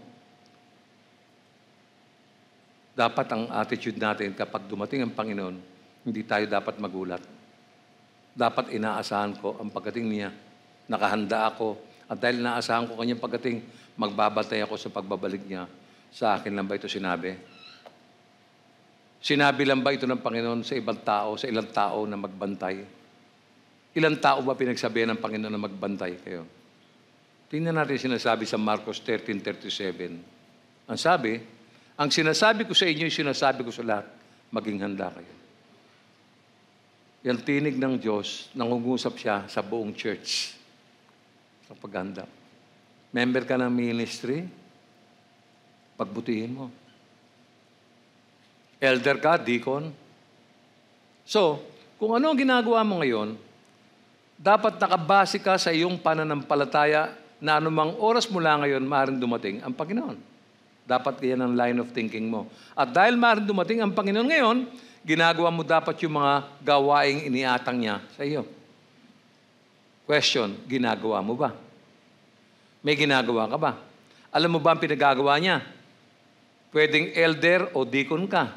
Dapat ang attitude natin kapag dumating ang Panginoon, hindi tayo dapat magulat. Dapat inaasahan ko ang pagdating niya. Nakahanda ako. At dahil inaasahan ko kanyang pagdating, magbabatay ako sa pagbabalik niya. Sa akin lang ba ito sinabi? Sinabi lang ba ito ng Panginoon sa ibang tao, sa ilang tao na magbantay? Ilang tao ba pinagsabihan ng Panginoon na magbantay kayo? Tingnan natin sinasabi sa Marcos 13:37. Ang sabi, ang sinasabi ko sa inyo, sinasabi ko sa lahat, maging handa kayo. Yan tinig ng Diyos, nangungusap siya sa buong church. Sa paghanda. Member ka ng ministry, pagbutihin mo. Elder ka, deacon. So, kung ano ang ginagawa mo ngayon, dapat nakabase ka sa iyong pananampalataya na anumang oras mula ngayon, maaaring dumating ang Panginoon. Dapat yan ang line of thinking mo. At dahil maaaring dumating ang Panginoon ngayon, ginagawa mo dapat yung mga gawaing iniatang niya sa iyo. Question, ginagawa mo ba? May ginagawa ka ba? Alam mo ba ang pinagagawa niya? Pwedeng elder o deacon ka,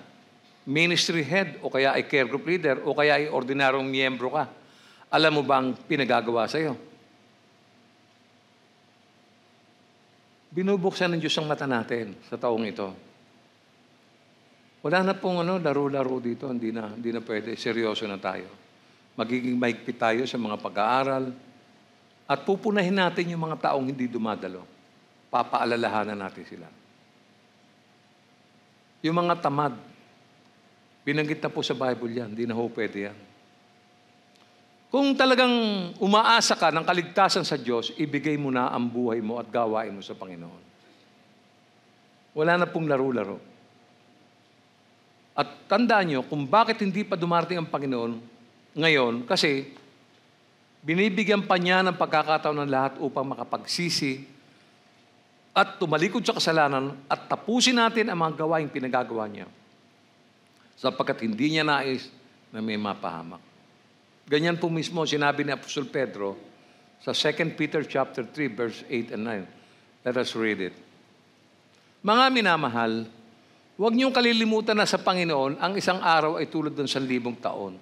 ministry head o kaya ay care group leader o kaya ay ordinaryong miyembro ka. Alam mo ba ang pinagagawa sa'yo? Binubuksan ng Diyos ang mata natin sa taong ito. Wala na pong laro-laro dito. Hindi na pwede. Seryoso na tayo. Magiging maigpit tayo sa mga pag-aaral. At pupunahin natin yung mga taong hindi dumadalo. Papaalalahanan natin sila. Yung mga tamad, binanggit na po sa Bible yan. Hindi na ho pwede yan. Kung talagang umaasa ka ng kaligtasan sa Diyos, ibigay mo na ang buhay mo at gawain mo sa Panginoon. Wala na pong laro-laro. At tandaan nyo, kung bakit hindi pa dumarating ang Panginoon ngayon, kasi binibigyan pa niya ng pagkakataon ng lahat upang makapagsisi at tumalikod sa kasalanan at tapusin natin ang mga gawaing pinagagawa niya. Sapagkat hindi niya nais na may mapahamak. Ganyan po mismo sinabi ni Apostol Pedro sa 2 Peter chapter 3 verse 8 and 9. Let us read it. Mga minamahal, huwag niyong kalilimutan na sa Panginoon ang isang araw ay tulad ng 1,000 taon.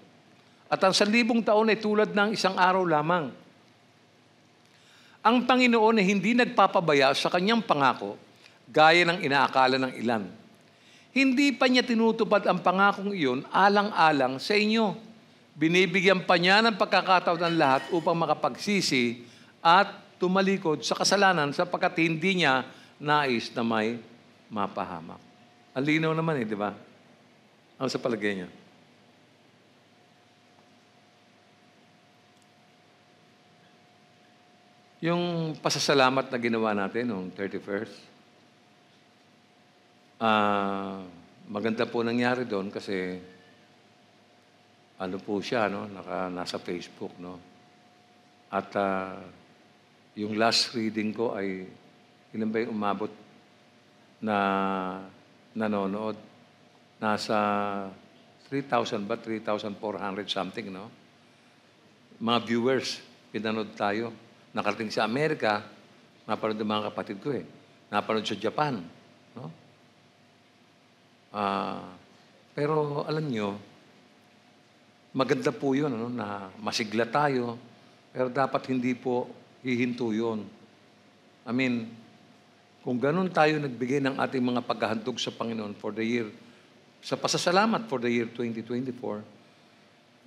At ang 1,000 taon ay tulad ng isang araw lamang. Ang Panginoon ay hindi nagpapabaya sa kanyang pangako gaya ng inaakala ng ilan. Hindi pa niya tinutupad ang pangakong iyon alang-alang sa inyo. Binibigyan pa niya ng pagkakataon ng lahat upang makapagsisi at tumalikod sa kasalanan sapagkat hindi niya nais na may mapahamak. Ang linaw naman di ba? Ano sa palagay niya? Yung pasasalamat na ginawa natin noong 31st, maganda po nangyari doon kasi po siya, nasa Facebook, At yung last reading ko ay, ilan ba yung umabot na nanonood? Nasa 3,000 ba? 3,400 something, Mga viewers, pinanood tayo. Nakarating sa Amerika, napanood ng mga kapatid ko Napanood sa Japan, pero alam nyo, maganda po yun, na masigla tayo, pero dapat hindi po hihinto yun. I mean, kung ganun tayo nagbigay ng ating mga paghahandog sa Panginoon for the year, sa pasasalamat for the year 2024,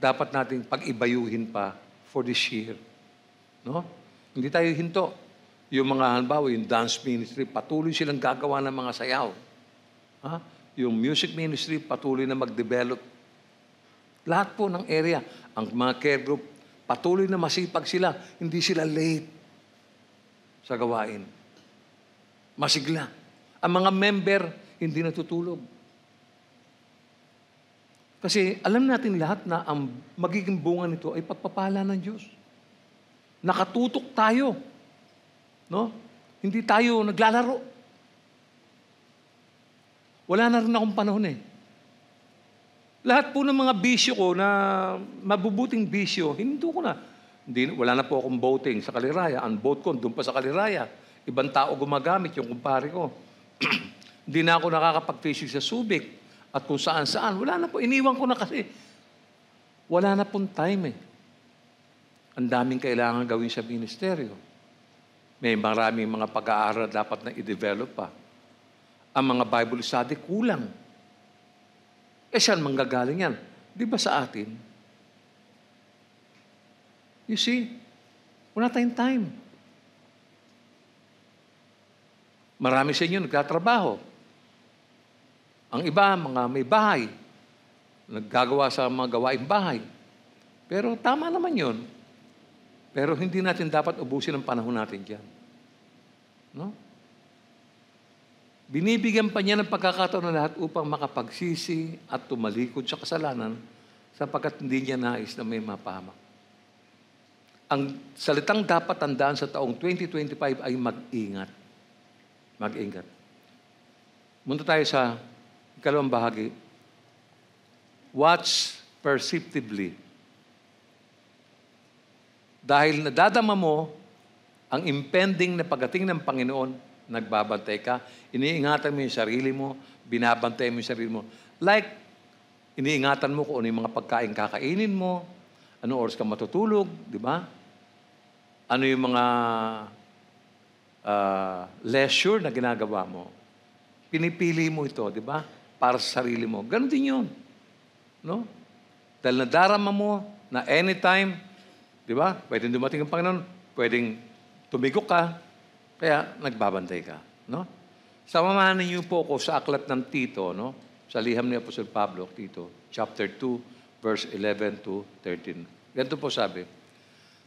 dapat nating pag-ibayuhin pa for this year. Hindi tayo hinto. Yung mga halimbawa, yung dance ministry, patuloy silang gagawa ng mga sayaw. Yung music ministry, patuloy na mag-develop. Lahat po ng area, ang mga care group, patuloy na masipag sila. Hindi sila late sa gawain. Masigla. Ang mga member, hindi natutulog. Kasi alam natin lahat na ang magiging bunga nito ay pagpapala ng Diyos. Nakatutok tayo. Hindi tayo naglalaro. Wala na rin akong panahon Lahat po ng mga bisyo ko na mabubuting bisyo, hindi ko na. Wala na po akong boating sa Kaliraya. Ang boat ko, doon pa sa Kaliraya. Ibang tao gumagamit, yung kumpare ko. Hindi na ako nakakapag-fishing sa Subic. At kung saan-saan, wala na po. Iniwan ko na kasi. Wala na pong time Ang daming kailangan gawin sa ministeryo. May maraming mga pag-aaral dapat na i-develop pa. Ang mga Bible study, kulang. Saan manggagaling yan? Di ba sa atin? You see, wala tayong time. Marami sa inyo nagtatrabaho. Ang iba, mga may bahay, naggagawa sa mga gawaing bahay. Pero tama naman yun. Pero hindi natin dapat ubusin ang panahon natin dyan. Binibigyan pa niya ng pagkakataon ng lahat upang makapagsisi at tumalikod sa kasalanan sapagkat hindi niya nais na may mapahamak. Ang salitang dapat tandaan sa taong 2025 ay mag-ingat. Mag-ingat. Munta tayo sa ikalawang bahagi. Watch perceptively. Dahil nadadama mo ang impending na pagdating ng Panginoon, nagbabantay ka, iniingatan mo yung sarili mo, binabantay mo yung sarili mo. Like, iniingatan mo kung ano yung mga pagkain kakainin mo, anong oras ka matutulog, di ba? Ano yung mga leisure na ginagawa mo. Pinipili mo ito, di ba? Para sa sarili mo. Ganon din yun. No? Dahil nadarama mo na anytime, di ba? Pwedeng dumating ang Panginoon, pwedeng tumigok ka, kaya nagbabantay ka. No? Samamahan niyo po ako sa aklat ng Tito, no? Sa liham ni Apostol Pablo, Tito, chapter 2, verse 11 to 13. Ganito po sabi,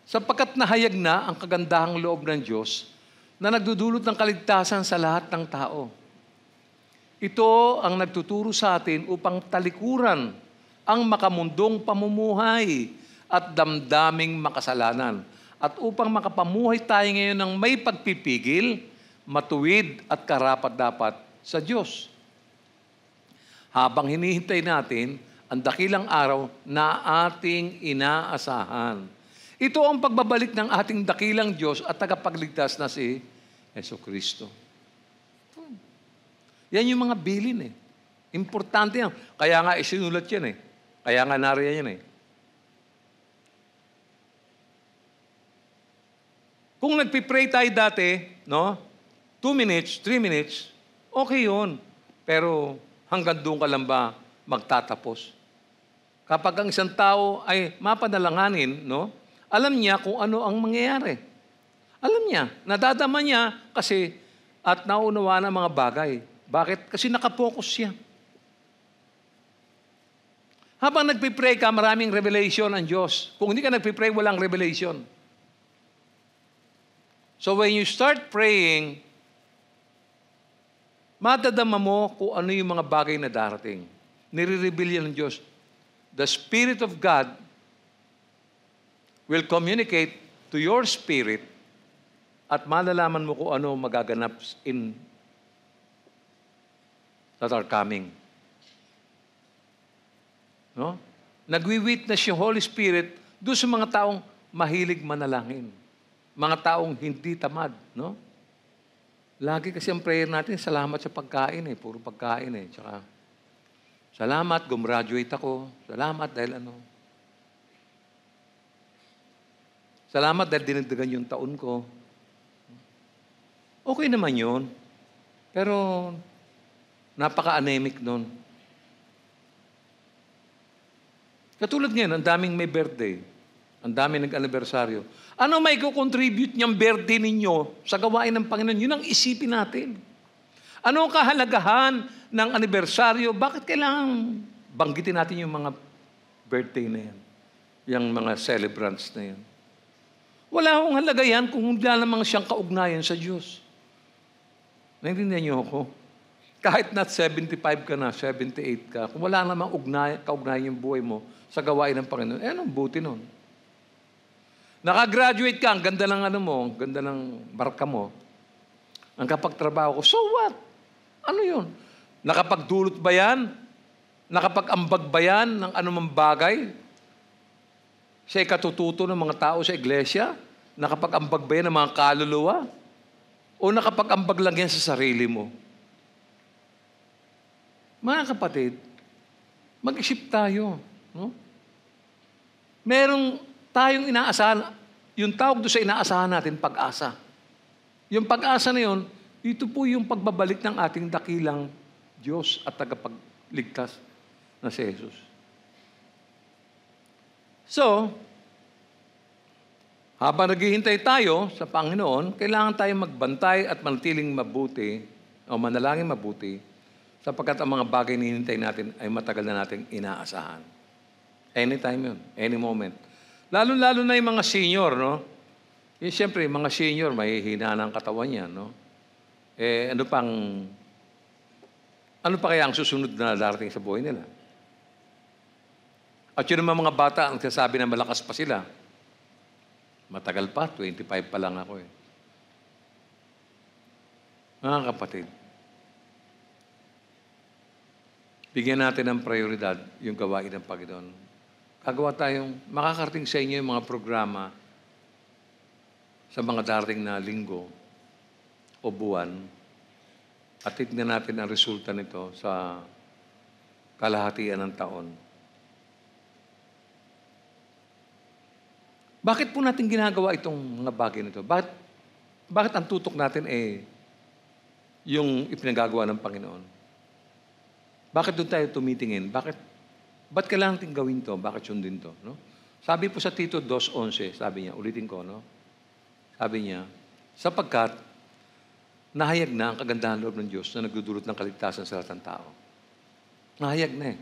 sapagkat nahayag na ang kagandahang loob ng Diyos na nagdudulot ng kaligtasan sa lahat ng tao. Ito ang nagtuturo sa atin upang talikuran ang makamundong pamumuhay at damdaming makasalanan at upang makapamuhay tayo ngayon ng may pagpipigil, matuwid at karapat-dapat sa Diyos. Habang hinihintay natin ang dakilang araw na ating inaasahan. Ito ang pagbabalik ng ating dakilang Diyos at tagapagligtas na si Jesucristo. Yan yung mga bilin eh. Importante yan. Kaya nga isinulat yan eh. Kaya nga nariyan yan eh. Kung nagpipray tayo dati, no? 2 minutes, 3 minutes, okay yun. Pero hanggang doon ka lang ba magtatapos? Kapag ang isang tao ay mapanalanganin, no? Alam niya kung ano ang mangyayari. Alam niya, nadadama niya kasi at nauunawa ng mga bagay. Bakit? Kasi nakapokus siya. Habang nagpipray ka, maraming revelation ang Diyos. Kung hindi ka nagpipray, walang revelation. So when you start praying, madadama mo kung ano yung mga bagay na darating. Nire-reveal yan ng Diyos. The Spirit of God will communicate to your spirit at malalaman mo kung ano magaganap in that are coming. No? Nagwi-witness yung Holy Spirit doon sa mga taong mahilig manalangin. Mga taong hindi tamad. No? Lagi kasi ang prayer natin, salamat sa pagkain eh. Puro pagkain eh. Tsaka, salamat, gumraduate ako. Salamat dahil ano. Salamat dahil dinagdagan yung taon ko. Okay naman yun. Pero, napaka-anemic nun. Katulad ngayon, ang daming may birthday. Ang daming nag-anibersaryo. Ano may contribute niyang birthday ninyo sa gawain ng Panginoon? Yun ang isipin natin. Ano ang kahalagahan ng anibersaryo? Bakit kailangan banggitin natin yung mga birthday na yan? Yung mga celebrants na yan? Wala akong halaga yan kung wala namang siyang kaugnayan sa Diyos. Naintindihan niyo ako? Kahit not 75 ka na, 78 ka, kung wala namang kaugnayan yung buhay mo sa gawain ng Panginoon, anong buti nun? Nakagraduate ka, ang ganda ng ano mo, ang ganda ng marka mo. Ang kapagtrabaho ko, so what? Ano yun? Nakapagdulot ba yan? Nakapag-ambag ba yan ng anumang bagay? Sa ikatututo ng mga tao sa iglesia? Nakapag-ambag ba yan ng mga kaluluwa? O nakapag-ambag lang yan sa sarili mo? Mga kapatid, mag-isip tayo. No? Merong tayong inaasahan, yung tawag doon sa inaasahan natin, pag-asa. Yung pag-asa na yun, ito po yung pagbabalik ng ating dakilang Diyos at tagapagligtas na si Jesus. So, habang naghihintay tayo sa Panginoon, kailangan tayong magbantay at manatiling mabuti o manalangin mabuti sapagkat ang mga bagay na hinintay natin ay matagal na nating inaasahan. Anytime yun, any moment. Lalo-lalo na yung mga senior, no? Yung siyempre, yung mga senior, mahihina ng katawan yan, no? Eh, ano pa kaya ang susunod na darating sa buhay nila? At yun naman mga bata, ang sasabi na malakas pa sila. Matagal pa, 25 pa lang ako eh. Mga kapatid, bigyan natin ng prioridad yung gawain ng Panginoon. Gagawa tayong makakarating sa inyo yung mga programa sa mga darating na linggo o buwan at tignan natin ang resulta nito sa kalahatian ng taon. Bakit po natin ginagawa itong mga bagay nito? Bakit ang tutok natin yung ipinagagawa ng Panginoon? Bakit doon tayo tumitingin? Ba't kailangan natin gawin to? Bakit sundin to? No? Sabi po sa Tito 2:11, sabi niya, ulitin ko, no? Sabi niya, sapagkat nahayag na ang kagandahan loob ng Diyos na nagdudulot ng kaligtasan sa lahat ng tao. Nahayag na eh.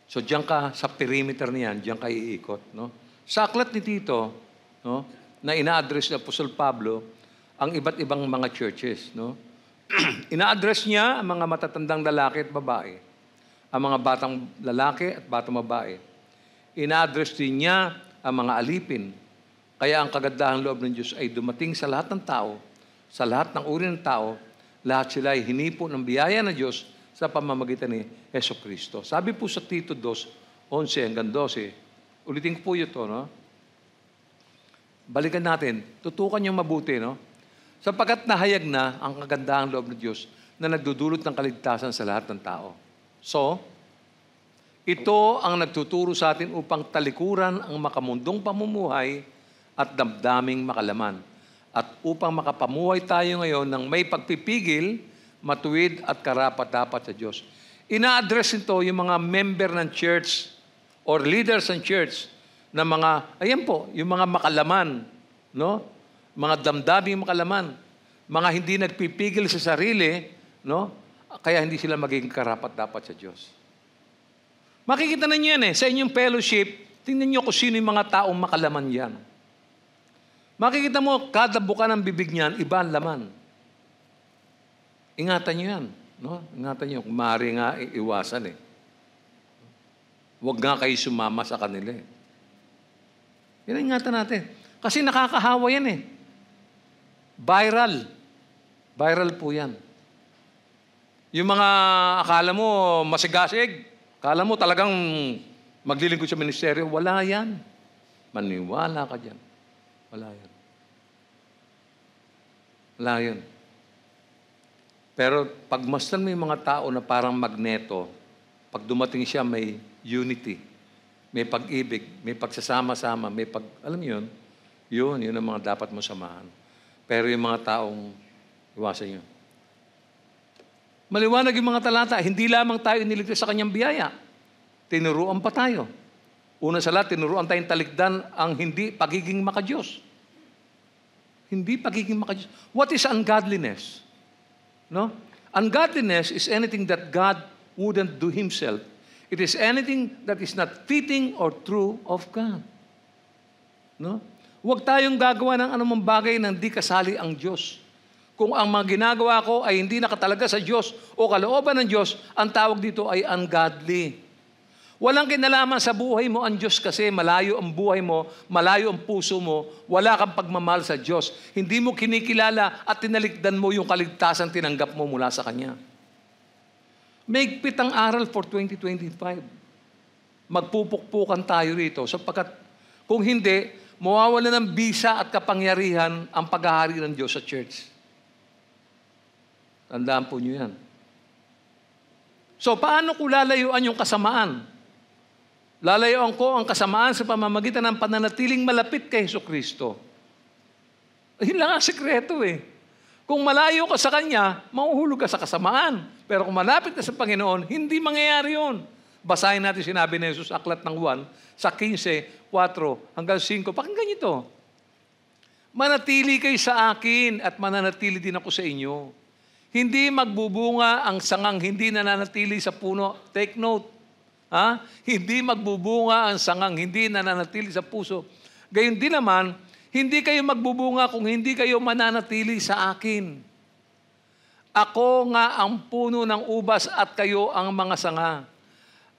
So, diyan ka sa perimeter niyan, diyan ka iikot. No? Sa aklat ni Tito, no, na ina-address ni Apostol Pablo ang iba't ibang mga churches. No? Ina-address niya ang mga matatandang lalaki at babae, ang mga batang lalaki at batang babae. Ina-address din niya ang mga alipin. Kaya ang kagandahan loob ng Diyos ay dumating sa lahat ng tao, sa lahat ng uri ng tao, lahat sila ay hinipo ng biyaya ng Diyos sa pamamagitan ni Jesucristo. Sabi po sa Tito 2:11 hanggang 12, ulitin ko po ito, no? Balikan natin, tutukan niyo mabuti, no? Sapagkat nahayag na ang kagandahang loob ng Diyos na nagdudulot ng kaligtasan sa lahat ng tao. So, ito ang nagtuturo sa atin upang talikuran ang makamundong pamumuhay at damdaming makalaman. At upang makapamuhay tayo ngayon ng may pagpipigil, matuwid at karapat-dapat sa Diyos. Ina-address nito yung mga member ng church or leaders ng church na mga, ayan po, yung mga makalaman, no? Mga damdaming makalaman, mga hindi nagpipigil sa sarili, no? Kaya hindi sila magiging karapat-dapat sa Diyos. Makikita na niyo yan sa inyong fellowship, tingnan niyo kung sino yung mga taong makalaman yan. Makikita mo, kada buka ng bibig niyan, iba ang laman. Ingatan niyo yan. No? Ingatan niyo, kung maaari nga iwasan Huwag nga kayo sumama sa kanila Yan ang ingatan natin. Kasi nakakahawa yan Viral. Viral po yan. Yung mga akala mo masigasig, akala mo talagang maglilingkod sa ministeryo, wala yan. Maniwala ka dyan. Wala yan. Wala yan. Pero pagmasdan mo yung mga tao na parang magneto, pag dumating siya may unity, may pag-ibig, may pagsasama-sama, alam niyo yun ang mga dapat mo samahan. Pero yung mga taong iwasan nyo. Maliwanag yung mga talata, hindi lamang tayo iniligtas sa kanyang biyaya. Tinuruan pa tayo. Una sa lahat, tinuruan tayong talikdan ang hindi pagiging makadiyos. Hindi pagiging makadiyos. What is ungodliness? No? Ungodliness is anything that God wouldn't do Himself. It is anything that is not fitting or true of God. No? Huwag tayong gagawa ng anumang bagay na hindi kasali ang Diyos. Kung ang mga ginagawa ko ay hindi nakatalaga sa Diyos o kalooban ng Diyos, ang tawag dito ay ungodly. Walang kinalaman sa buhay mo ang Diyos kasi malayo ang buhay mo, malayo ang puso mo, wala kang pagmamahal sa Diyos. Hindi mo kinikilala at tinalikdan mo yung kaligtasan tinanggap mo mula sa Kanya. Maigpit ang aral for 2025. Magpupukpukan tayo rito sapagkat kung hindi, mawawala ng bisa at kapangyarihan ang paghahari ng Diyos sa church. Tandaan po niyo yan. So, paano ko lalayuan yung kasamaan? Lalayuan ko ang kasamaan sa pamamagitan ng pananatiling malapit kay Jesucristo. Yun lang ang sekreto Kung malayo ka sa Kanya, mahuhulog ka sa kasamaan. Pero kung malapit ka sa Panginoon, hindi mangyayari yun. Basahin natin sinabi ni Jesus, aklat ng Juan, sa 15:4 hanggang 5. Pakinggan niyo ito. Manatili kayo sa akin at mananatili din ako sa inyo. Hindi magbubunga ang sangang hindi nananatili sa puno. Take note. Hindi magbubunga ang sangang hindi nananatili sa puso. Gayon din naman, hindi kayo magbubunga kung hindi kayo mananatili sa akin. Ako nga ang puno ng ubas at kayo ang mga sanga.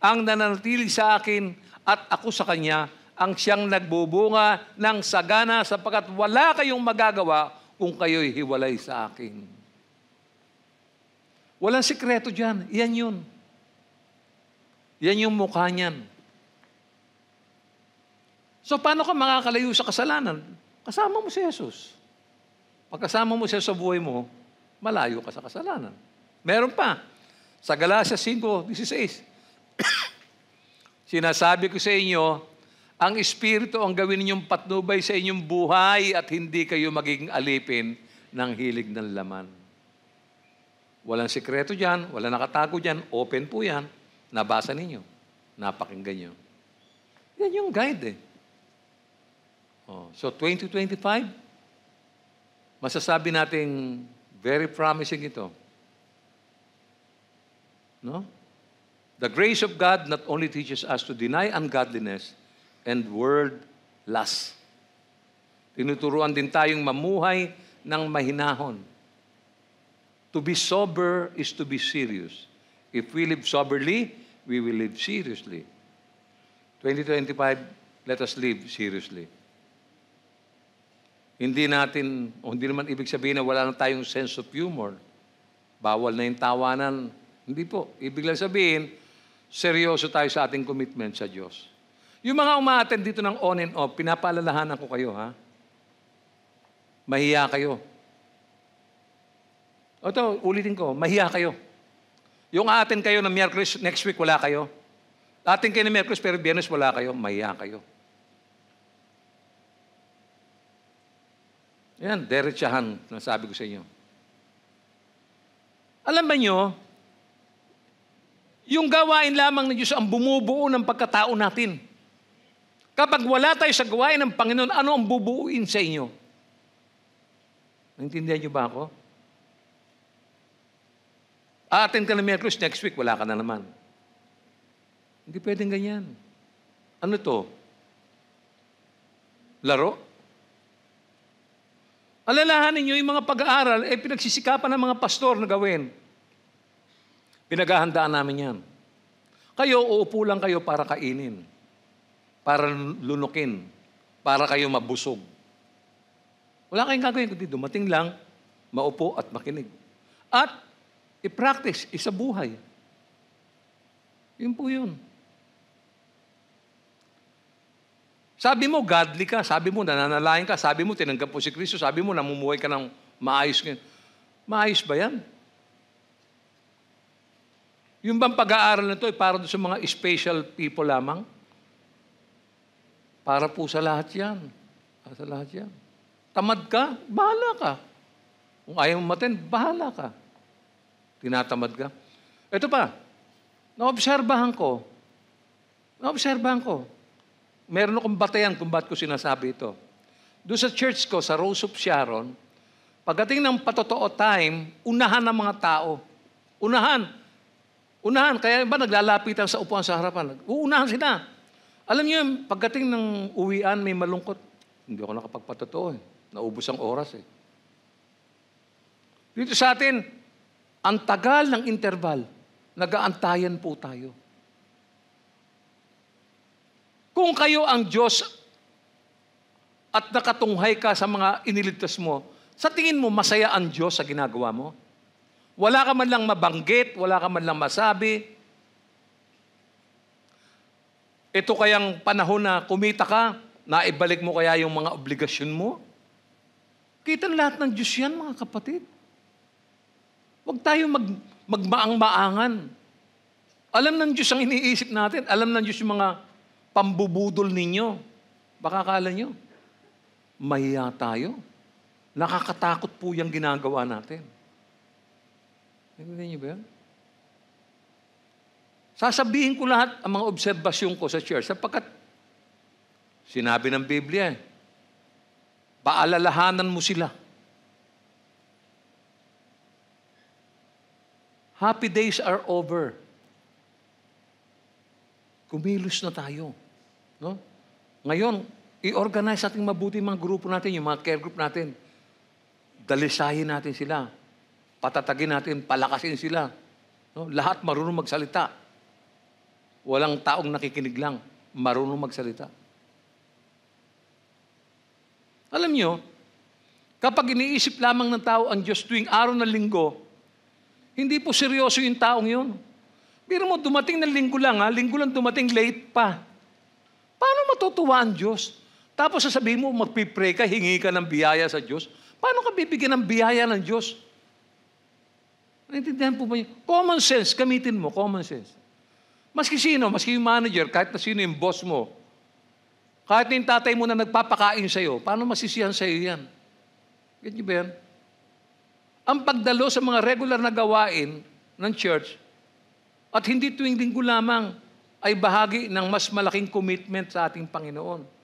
Ang nananatili sa akin at ako sa Kanya, ang siyang nagbubunga ng sagana sapagkat wala kayong magagawa kung kayo'y hiwalay sa akin. Walang sikreto dyan. Yan yun. Yan yung mukha niyan. So, paano ka makakalayo sa kasalanan? kasama mo si Jesus. Pag kasama mo siya sa buhay mo, malayo ka sa kasalanan. Meron pa. Sa Galatia 5:16, sinasabi ko sa inyo, ang Espiritu ang gawin ninyong patnubay sa inyong buhay at hindi kayo magiging alipin ng hilig ng laman. Walang sikreto dyan, walang nakatago dyan, open po yan. Nabasa ninyo, napakinggan nyo. Yan yung guide So 2025, masasabi nating very promising ito. No? The grace of God not only teaches us to deny ungodliness and world lust. Tinuturuan din tayong mamuhay ng mahinahon. To be sober is to be serious. If we live soberly, we will live seriously. 2025, let us live seriously. Hindi naman ibig sabihin na wala na tayong sense of humor. Bawal na yung tawanan. Hindi po. Ibig lang sabihin, seryoso tayo sa ating commitment sa Diyos. Yung mga umaattend dito ng on and off, pinapaalalahanan ko kayo, ha? Mahiya kayo. Ito, ulitin ko, mahiya kayo. Yung aattend kayo ng Miyerkules, next week wala kayo. Attend kayo ng Miyerkules, pero Biyernes wala kayo, mahiya kayo. Yan, derechahan, nasabi ko sa inyo. Alam ba nyo, yung gawain lamang ng Diyos ang bumubuo ng pagkatao natin. Kapag wala tayo sa gawain ng Panginoon, ano ang bubuuin sa inyo? Naintindihan niyo ba ako? Attend ka ng Miyerkules, next week, wala ka na naman. Hindi pwedeng ganyan. Ano to? Laro? Alalahanin niyo yung mga pag-aaral, pinagsisikapan ng mga pastor na gawin. Pinaghahandaan namin yan. Kayo, uupo lang kayo para kainin. Para lunukin. Para kayo mabusog. Wala kayong gagawin, kundi dumating lang, maupo at makinig. At i-practice, isa buhay. Yun po yun. Sabi mo, godly ka. Sabi mo, nananalain ka. Sabi mo, tinanggap mo si Kristo. Sabi mo, namumuhay ka ng maayos ngayon. Maayos ba yan? Yung bang pag-aaral na ito ay para sa mga special people lamang? Para po sa lahat yan. Para sa lahat yan. Tamad ka? Bahala ka. Kung ayaw mo matin, bahala ka. Tinatamad ka. Ito pa, naobserbahan ko. Meron akong batayan kung ba't ko sinasabi ito. Doon sa church ko, sa Rose of Sharon, pagdating ng patotoo time, unahan ng mga tao. Unahan. Kaya ba naglalapitan sa upuan sa harapan? Uunahan sila. Alam niyo, pagdating ng uwian, may malungkot. Hindi ako nakapagpatotoo Naubos ang oras Dito sa atin, ang tagal ng interval, nag-aantayan po tayo. Kung kayo ang Diyos at nakatunghay ka sa mga iniligtas mo, sa tingin mo masaya ang Diyos sa ginagawa mo? Wala ka man lang mabanggit, wala ka man lang masabi. Ito kayang panahon na kumita ka, naibalik mo kaya yung mga obligasyon mo? Kita lahat ng Diyos yan, mga kapatid. Huwag tayo magmaang-maangan. Alam ng Diyos ang iniisip natin. Alam ng Diyos yung mga pambubudol ninyo. Baka akala nyo, mahiya tayo. Nakakatakot po yung ginagawa natin. Nagiging niyo ba yan? Sasabihin ko lahat ang mga obserbasyon ko sa church sapagkat sinabi ng Biblia, paalalahanan mo sila. Happy days are over. Kumilos na tayo. No? Ngayon, i-organize natin mabuti mga grupo natin, yung mga care group natin. Dalisahin natin sila. Patatagin natin, palakasin sila. No? Lahat marunong magsalita. Walang taong nakikinig lang. Marunong magsalita. Alam nyo, kapag iniisip lamang ng tao ang Diyos tuwing araw ng linggo, hindi po seryoso yung taong yun. Pero mo, dumating ng linggo lang dumating late pa. Paano matutuwa ang Diyos? Tapos sasabihin mo, magpipray ka, hingi ka ng biyaya sa Diyos. Paano ka bibigyan ng biyaya ng Diyos? Naintindihan po ba yun? Common sense, gamitin mo, common sense. Maski sino, maski yung manager, kahit na sino yung boss mo, kahit na yung tatay mo na nagpapakain sa'yo, paano masisiyan sa'yo yan? Get niyo ba yan? Ang pagdalo sa mga regular na gawain ng church at hindi tuwing linggo lamang ay bahagi ng mas malaking commitment sa ating Panginoon.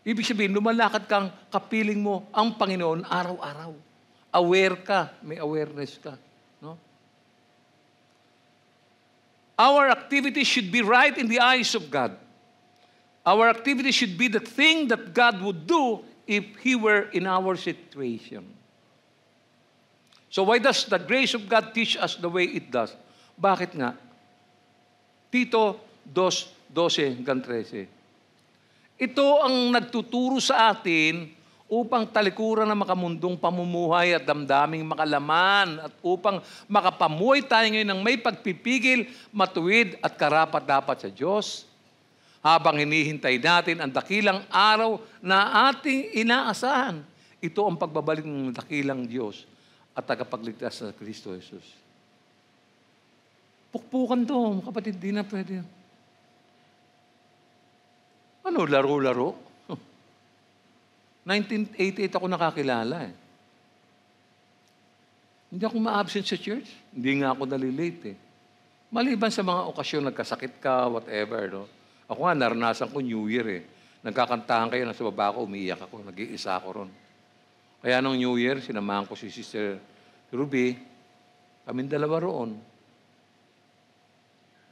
Ibig sabihin, lumalakad kang kapiling mo ang Panginoon araw-araw. Aware ka, may awareness ka. No? Our activity should be right in the eyes of God. Our activity should be the thing that God would do if He were in our situation. So why does the grace of God teach us the way it does? Bakit nga? Tito 2:12-13. Ito ang nagtuturo sa atin upang talikuran ng makamundong pamumuhay at damdaming makalaman at upang makapamuhay tayo ngayon ng may pagpipigil, matuwid at karapat-dapat sa Diyos habang hinihintay natin ang dakilang araw na ating inaasahan. Ito ang pagbabalik ng dakilang Diyos at tagapagligtas sa Kristo Jesus. Pukpukan to, kapatid, di na pwede. Ano, laro-laro? 1988 ako nakakilala eh. Hindi ako ma-absent sa church. Hindi nga ako nalilate eh. Maliban sa mga okasyon, nagkasakit ka, whatever. No? Ako nga, naranasan ko New Year eh. Nagkakantahan kayo, nasa baba ko, umiiyak ako, nag-iisa ako ron. Kaya nung New Year, sinamahan ko si Sister Ruby, kaming dalawa roon.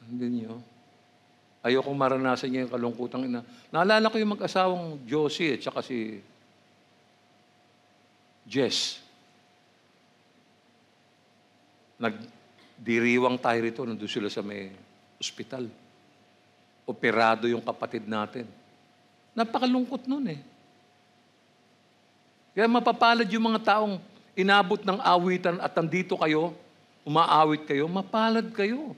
Hindi niyo. Ayokong maranasan niya yung kalungkutang ina. Naalala ko yung mag-asawang Josie at saka si Jess. Nagdiriwang tayo rito, nandun sila sa may ospital. Operado yung kapatid natin. Napakalungkot nun eh. Kaya mapapalad yung mga taong inabot ng awitan at nandito kayo, umaawit kayo, mapalad kayo.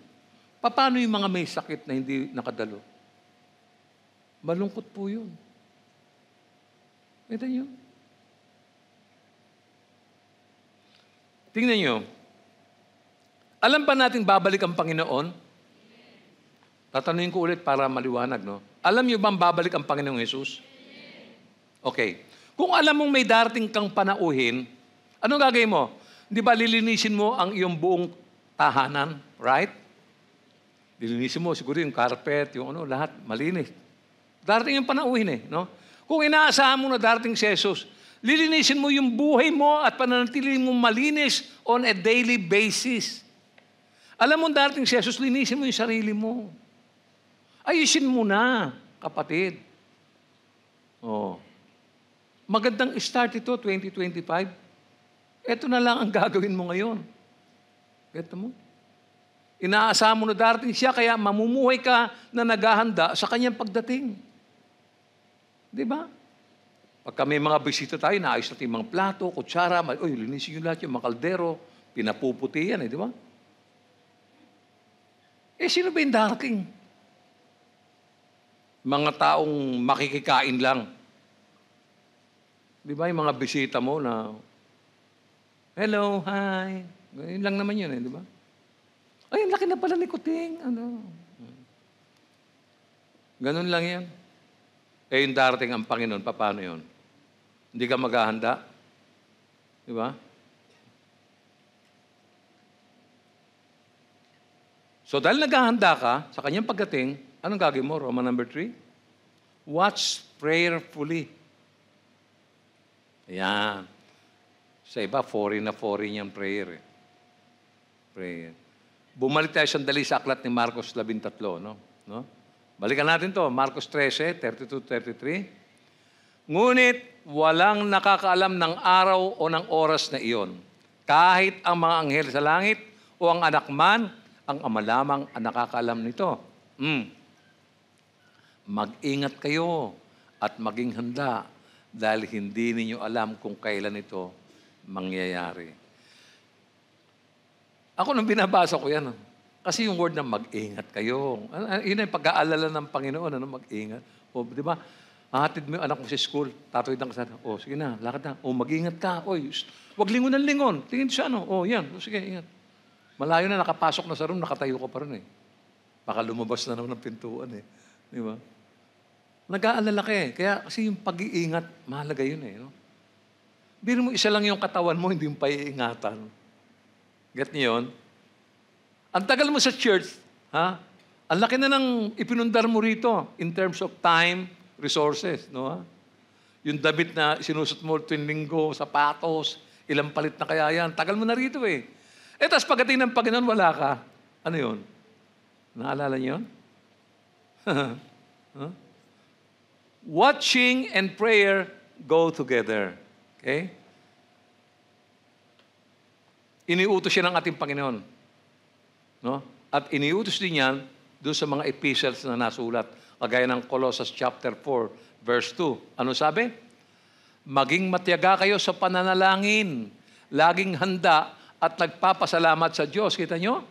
Paano yung mga may sakit na hindi nakadalo? Malungkot po yun. Kita nyo? Tingnan nyo. Alam ba natin babalik ang Panginoon? Tatanungin ko ulit para maliwanag, no? Alam nyo bang babalik ang Panginoong Jesus? Okay. Kung alam mong may darating kang panauhin, anong gagawin mo? Di ba lilinisin mo ang iyong buong tahanan? Right? Lilinisin mo, siguro yung carpet, yung ano, lahat, malinis. Darating yung panauhin eh, no? Kung inaasahan mo na darating si Jesus, lilinisin mo yung buhay mo at pananatili mo malinis on a daily basis. Alam mo darating si Jesus, linisin mo yung sarili mo. Ayusin mo na, kapatid. Oh. Magandang start ito, 2025. Ito na lang ang gagawin mo ngayon. Get mo? Inaasahan mo na darating siya, kaya mamumuhay ka na naghahanda sa kanyang pagdating. Di ba? Pagka may mga bisita tayo, naayos natin yung mga plato, kutsara, linisin yung lahat yung mga kaldero, pinapuputi yan, di ba? Sino ba yung darating? Mga taong makikikain lang. Di ba yung mga bisita mo na, hello, hi. Yun lang naman yun, di ba? Ay, laki na pala ni Kuting. Ano? Ganun lang yan. Yung darating ang Panginoon, paano yun? Hindi ka maghahanda? Di ba? So, dahil naghahanda ka sa kanyang pagdating, anong gagawin mo? Roman number 3? Watch prayerfully. Ayan. Sa iba, foreign na foreign yung prayer eh. Prayer. Bumalik tayo sandali sa aklat ni Marcos 13, no? Balikan natin to, Marcos 13, 32-33. Ngunit walang nakakaalam ng araw o ng oras na iyon. Kahit ang mga anghel sa langit o ang anak man, ang ama lamang ang nakakaalam nito. Mag-ingat kayo at maging handa dahil hindi ninyo alam kung kailan ito mangyayari. Ako nung binabasa ko yan, kasi yung word na mag-ingat kayo. Yun yung pag-aalala ng Panginoon, mag-ingat. O, di ba? Hahatid mo yung anak mo sa school, tatawid ng kasada. O, sige na, lakad na. O, mag-ingat ka. Oy, wag lingon ng lingon. Tingin sa ano. O, yan. O, sige, ingat. Malayo na, nakapasok na sa room, nakatayo ka pa rin eh. Baka lumabas na naman ng pintuan eh. Di ba? Nag-aalala ka eh. Kaya kasi yung pag-iingat, mahalaga yun eh. No? Biro mo, isa lang yung katawan mo, hindi yung paiingatan. Get niyo yun? Ang tagal mo sa church, ha? Ang laki na ng ipinundar mo rito in terms of time, resources, no? Ha? Yung damit na sinusot mo tuwing linggo, sapatos, ilang palit na kaya yan. Tagal mo na rito eh. Tapos pagdating ng Panginoon, wala ka. Ano yun? Naalala niyo yun? Huh? Watching and prayer go together. Okay? Iniutos siya ng ating Panginoon. No? At iniutos din yan doon sa mga epistles na nasulat. Kagaya ng Colossus chapter 4, verse 2. Ano sabi? Maging matyaga kayo sa pananalangin. Laging handa at nagpapasalamat sa Diyos. Kita nyo?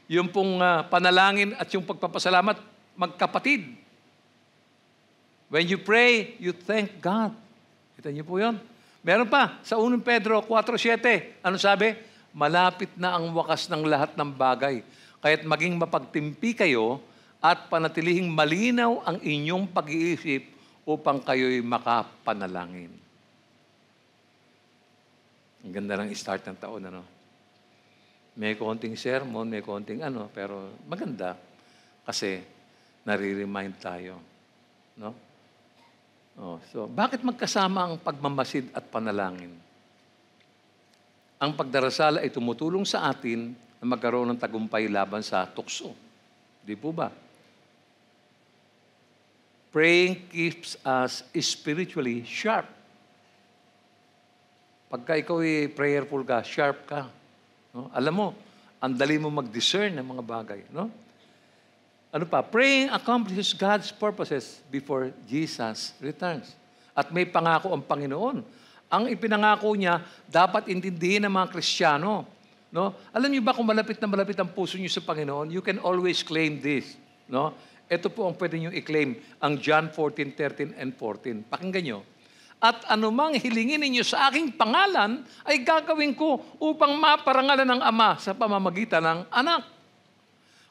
Yung pong panalangin at yung pagpapasalamat, magkapatid. When you pray, you thank God. Kita niyo po yun? Meron pa, sa 1 Pedro 4:7, ano sabi? Malapit na ang wakas ng lahat ng bagay. Kaya't maging mapagtimpi kayo at panatilihing malinaw ang inyong pag-iisip upang kayo'y makapanalangin. Ang ganda ng start ng taon, ano? May konting sermon, may konting ano, pero maganda kasi nare-remind tayo. No? So, bakit magkasama ang pagmamasid at panalangin? Ang pagdarasal ay tumutulong sa atin na magkaroon ng tagumpay laban sa tukso. Di po ba? Praying keeps us spiritually sharp. Pagka ikaw ay prayerful ka, sharp ka. No? Alam mo, ang dali mo mag-discern ng mga bagay. No? Ano pa? Praying accomplishes God's purposes before Jesus returns. At may pangako ang Panginoon. Ang ipinangako niya, dapat intindihin ng mga Kristiyano. No? Alam niyo ba kung malapit na malapit ang puso niyo sa Panginoon, you can always claim this. No? Ito po ang pwede niyo i-claim, ang John 14:13 and 14. Pakinggan niyo. At anumang hilingin ninyo sa aking pangalan, ay gagawin ko upang maparangalan ng Ama sa pamamagitan ng Anak.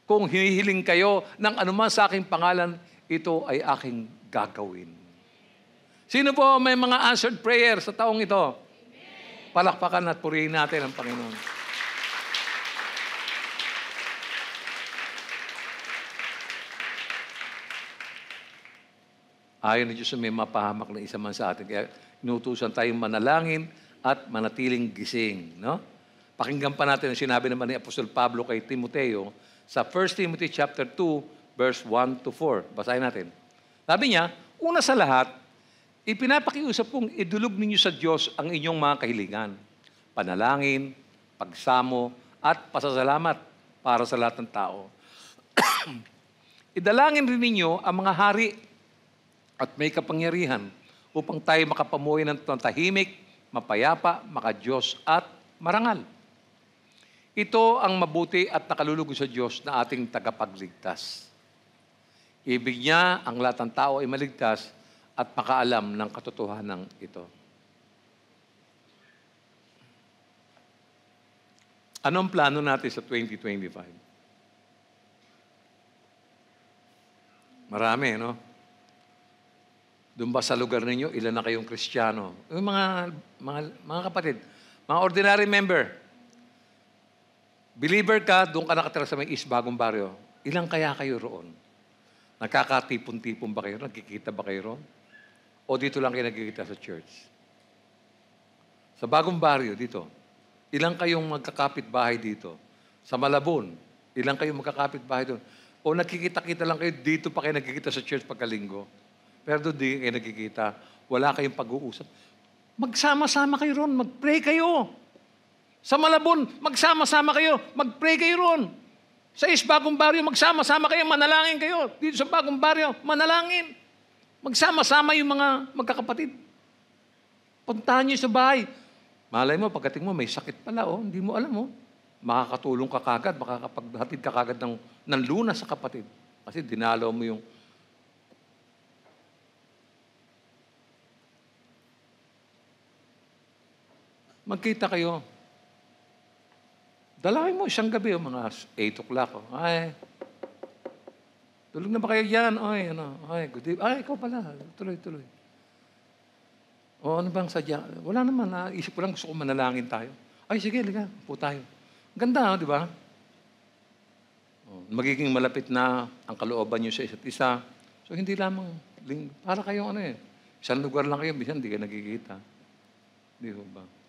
Kung hinihiling kayo ng anuman sa aking pangalan, ito ay aking gagawin. Sino po may mga answered prayer sa taong ito? Amen. Palakpakan at purihin natin ang Panginoon. Ayon na Diyos may mapahamak na isa man sa atin. Kaya inutusan tayong manalangin at manatiling gising. No? Pakinggan pa natin ang sinabi naman ni Apostol Pablo kay Timoteo sa 1 Timothy chapter 2, verse 1 to 4. Basahin natin. Sabi niya, una sa lahat, ipinapakiusap kong idulog ninyo sa Diyos ang inyong mga kahilingan, panalangin, pagsamo, at pasasalamat para sa lahat ng tao. Idalangin rin ninyo ang mga hari at may kapangyarihan upang tayo makapamuhay ng tahimik, mapayapa, makadiyos at marangal. Ito ang mabuti at nakalulugod sa Diyos na ating tagapagligtas. Ibig niya ang lahat ng tao ay maligtas at makaalam ng katotohanan ito. Anong plano natin sa 2025? Marami, no? Doon ba sa lugar ninyo, ilan na kayong Kristiyano? Yung mga kapatid, mga ordinary member, believer ka, doon ka nakatira sa may East Bagong Baryo. Ilang kaya kayo roon? Nakakatipon-tipon ba kayo? Nagkikita ba kayo roon? O dito lang kayo nagkikita sa church? Sa Bagong Baryo, dito. Ilang kayong magkakapit-bahay dito? Sa Malabon, ilang kayong magkakapit-bahay doon? O nagkikita-kita lang kayo, dito pa kayo nagkikita sa church pagkalinggo? Pero doon di kayo nagkikita, wala kayong pag-uusap. Magsama-sama kayo roon, mag-pray kayo. Sa Malabon, magsama-sama kayo, mag-pray kayo roon. Sa East Bagong Baryo, magsama-sama kayo, manalangin kayo. Dito sa Bagong Baryo, manalangin. Magsama-sama yung mga magkakapatid. Puntahan niyo sa bahay. Malay mo, pagdating mo, may sakit pala, hindi mo alam, makakatulong ka kagad, makakapaghatid ka kagad ng lunas sa kapatid. Kasi dinalaw mo yung Magkita kayo. Dalawin mo isang gabi, mga 8 o'clock. Ay, tulog na ba kayo dyan? Ay, good evening. Ay, ikaw pala. Tuloy. O, ano bang sadya? Wala naman. Isip ko lang, gusto ko manalangin tayo. Ay, sige, liga. Po tayo. Ganda, di ba? Magiging malapit na ang kalooban nyo sa isa't isa. So, hindi lamang, para kayong isang lugar lang kayo, bisan hindi kayo nagkikita. Di ba?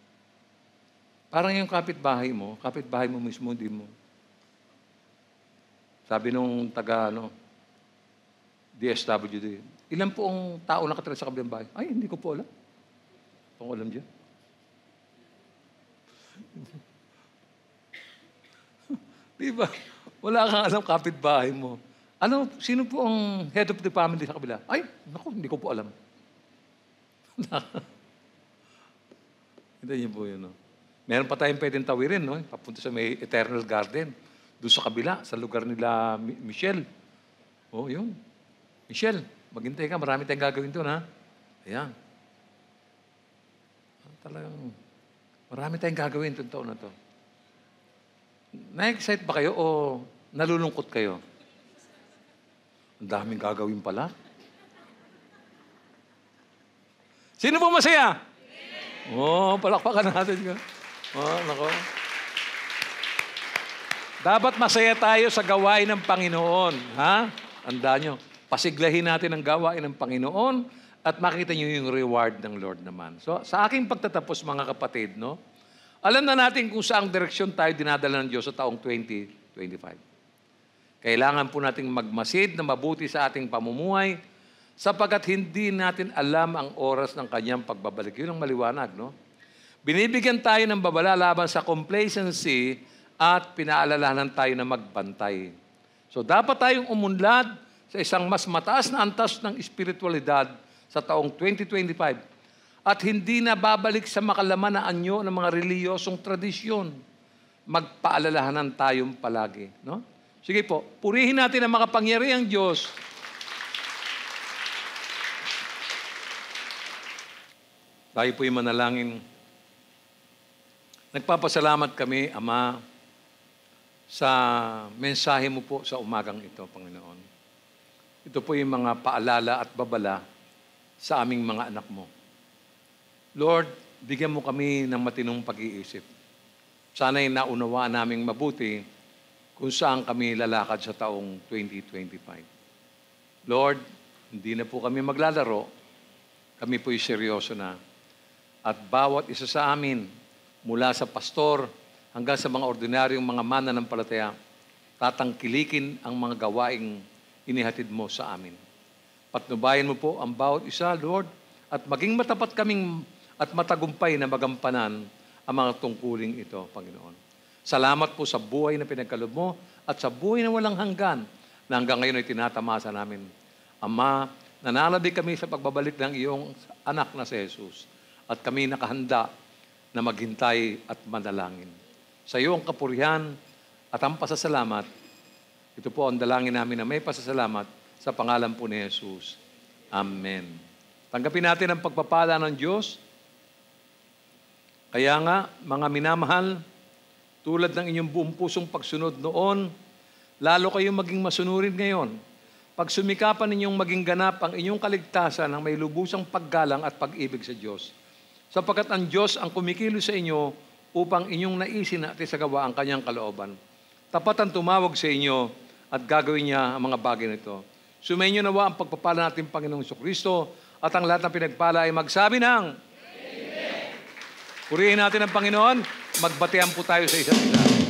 Parang yung kapitbahay mo mismo, hindi mo. Sabi nung DSWD, ilan po ang tao nakatira sa kabilang bahay? Ay, hindi ko po alam. Kung alam dyan. Di ba? Wala kang alam kapitbahay mo. Sino po ang head of the family sa kabila? Ay, naku, hindi ko po alam. Hindi niyo po yun, no? Meron pa tayong pwedeng tawirin, no? Papunta sa may Eternal Garden. Doon sa kabila, sa lugar nila Michelle. Oh, yun. Michelle, maghintay ka. Marami tayong gagawin doon, ha? Ayan. Talagang, marami tayong gagawin itong taon na to. Na-excite ba kayo o nalulungkot kayo? Ang daming gagawin pala. Sino po masaya? Palakpakan natin. Nako. Dapat masaya tayo sa gawain ng Panginoon. Ha? Tandaan nyo, pasiglahin natin ang gawain ng Panginoon at makita nyo yung reward ng Lord naman. So, sa aking pagtatapos, mga kapatid, no? Alam na natin kung saang direksyon tayo dinadala ng Diyos sa taong 2025. Kailangan po nating magmasid na mabuti sa ating pamumuhay sapagkat hindi natin alam ang oras ng kanyang pagbabalik. Yun ang maliwanag, no? Binibigyan tayo ng babala laban sa complacency at pinaalalahanan tayo na magbantay. So dapat tayong umunlad sa isang mas mataas na antas ng espiritualidad sa taong 2025 at hindi na babalik sa makalaman na anyo ng mga reliyosong tradisyon. Magpaalalahanan tayong palagi. No? Sige po, purihin natin ang makapangyarihang Diyos. Tayo po'y manalangin. Nagpapasalamat kami, Ama, sa mensahe mo po sa umagang ito, Panginoon. Ito po yung mga paalala at babala sa aming mga anak mo. Lord, bigyan mo kami ng matinong pag-iisip. Sana'y naunawaan naming mabuti kung saan kami lalakad sa taong 2025. Lord, hindi na po kami maglalaro. Kami po'y seryoso na. At bawat isa sa amin, mula sa pastor hanggang sa mga ordinaryong mga mananampalataya, tatangkilikin ang mga gawaing inihatid mo sa amin. Patnubayan mo po ang bawat isa, Lord, at maging matapat kaming at matagumpay na magampanan ang mga tungkuling ito, Panginoon. Salamat po sa buhay na pinagkaloob mo at sa buhay na walang hanggan na hanggang ngayon ay tinatamasa namin. Ama, nananabik kami sa pagbabalik ng iyong anak na si Jesus at kami nakahanda na maghintay at manalangin. Sa iyo ang kapurihan at ang pasasalamat. Ito po ang dalangin namin na may pasasalamat sa pangalan po ni Jesus. Amen. Tanggapin natin ang pagpapala ng Diyos. Kaya nga, mga minamahal, tulad ng inyong buong pusong pagsunod noon, lalo kayong maging masunurin ngayon. Pag sumikapan ninyong maging ganap ang inyong kaligtasan ng may lubusang paggalang at pag-ibig sa Diyos. Sapagkat ang Diyos ang kumikilos sa inyo upang inyong naisin at isagawa ang kanyang kalooban. Tapat ang tumawag sa inyo at gagawin niya ang mga bagay nito. Sumainyo nawa ang pagpapala natin Panginoong Kristo at ang lahat ng pinagpala ay magsabi ng Amen. Purihin natin ang Panginoon, magbatian po tayo sa isa't isa.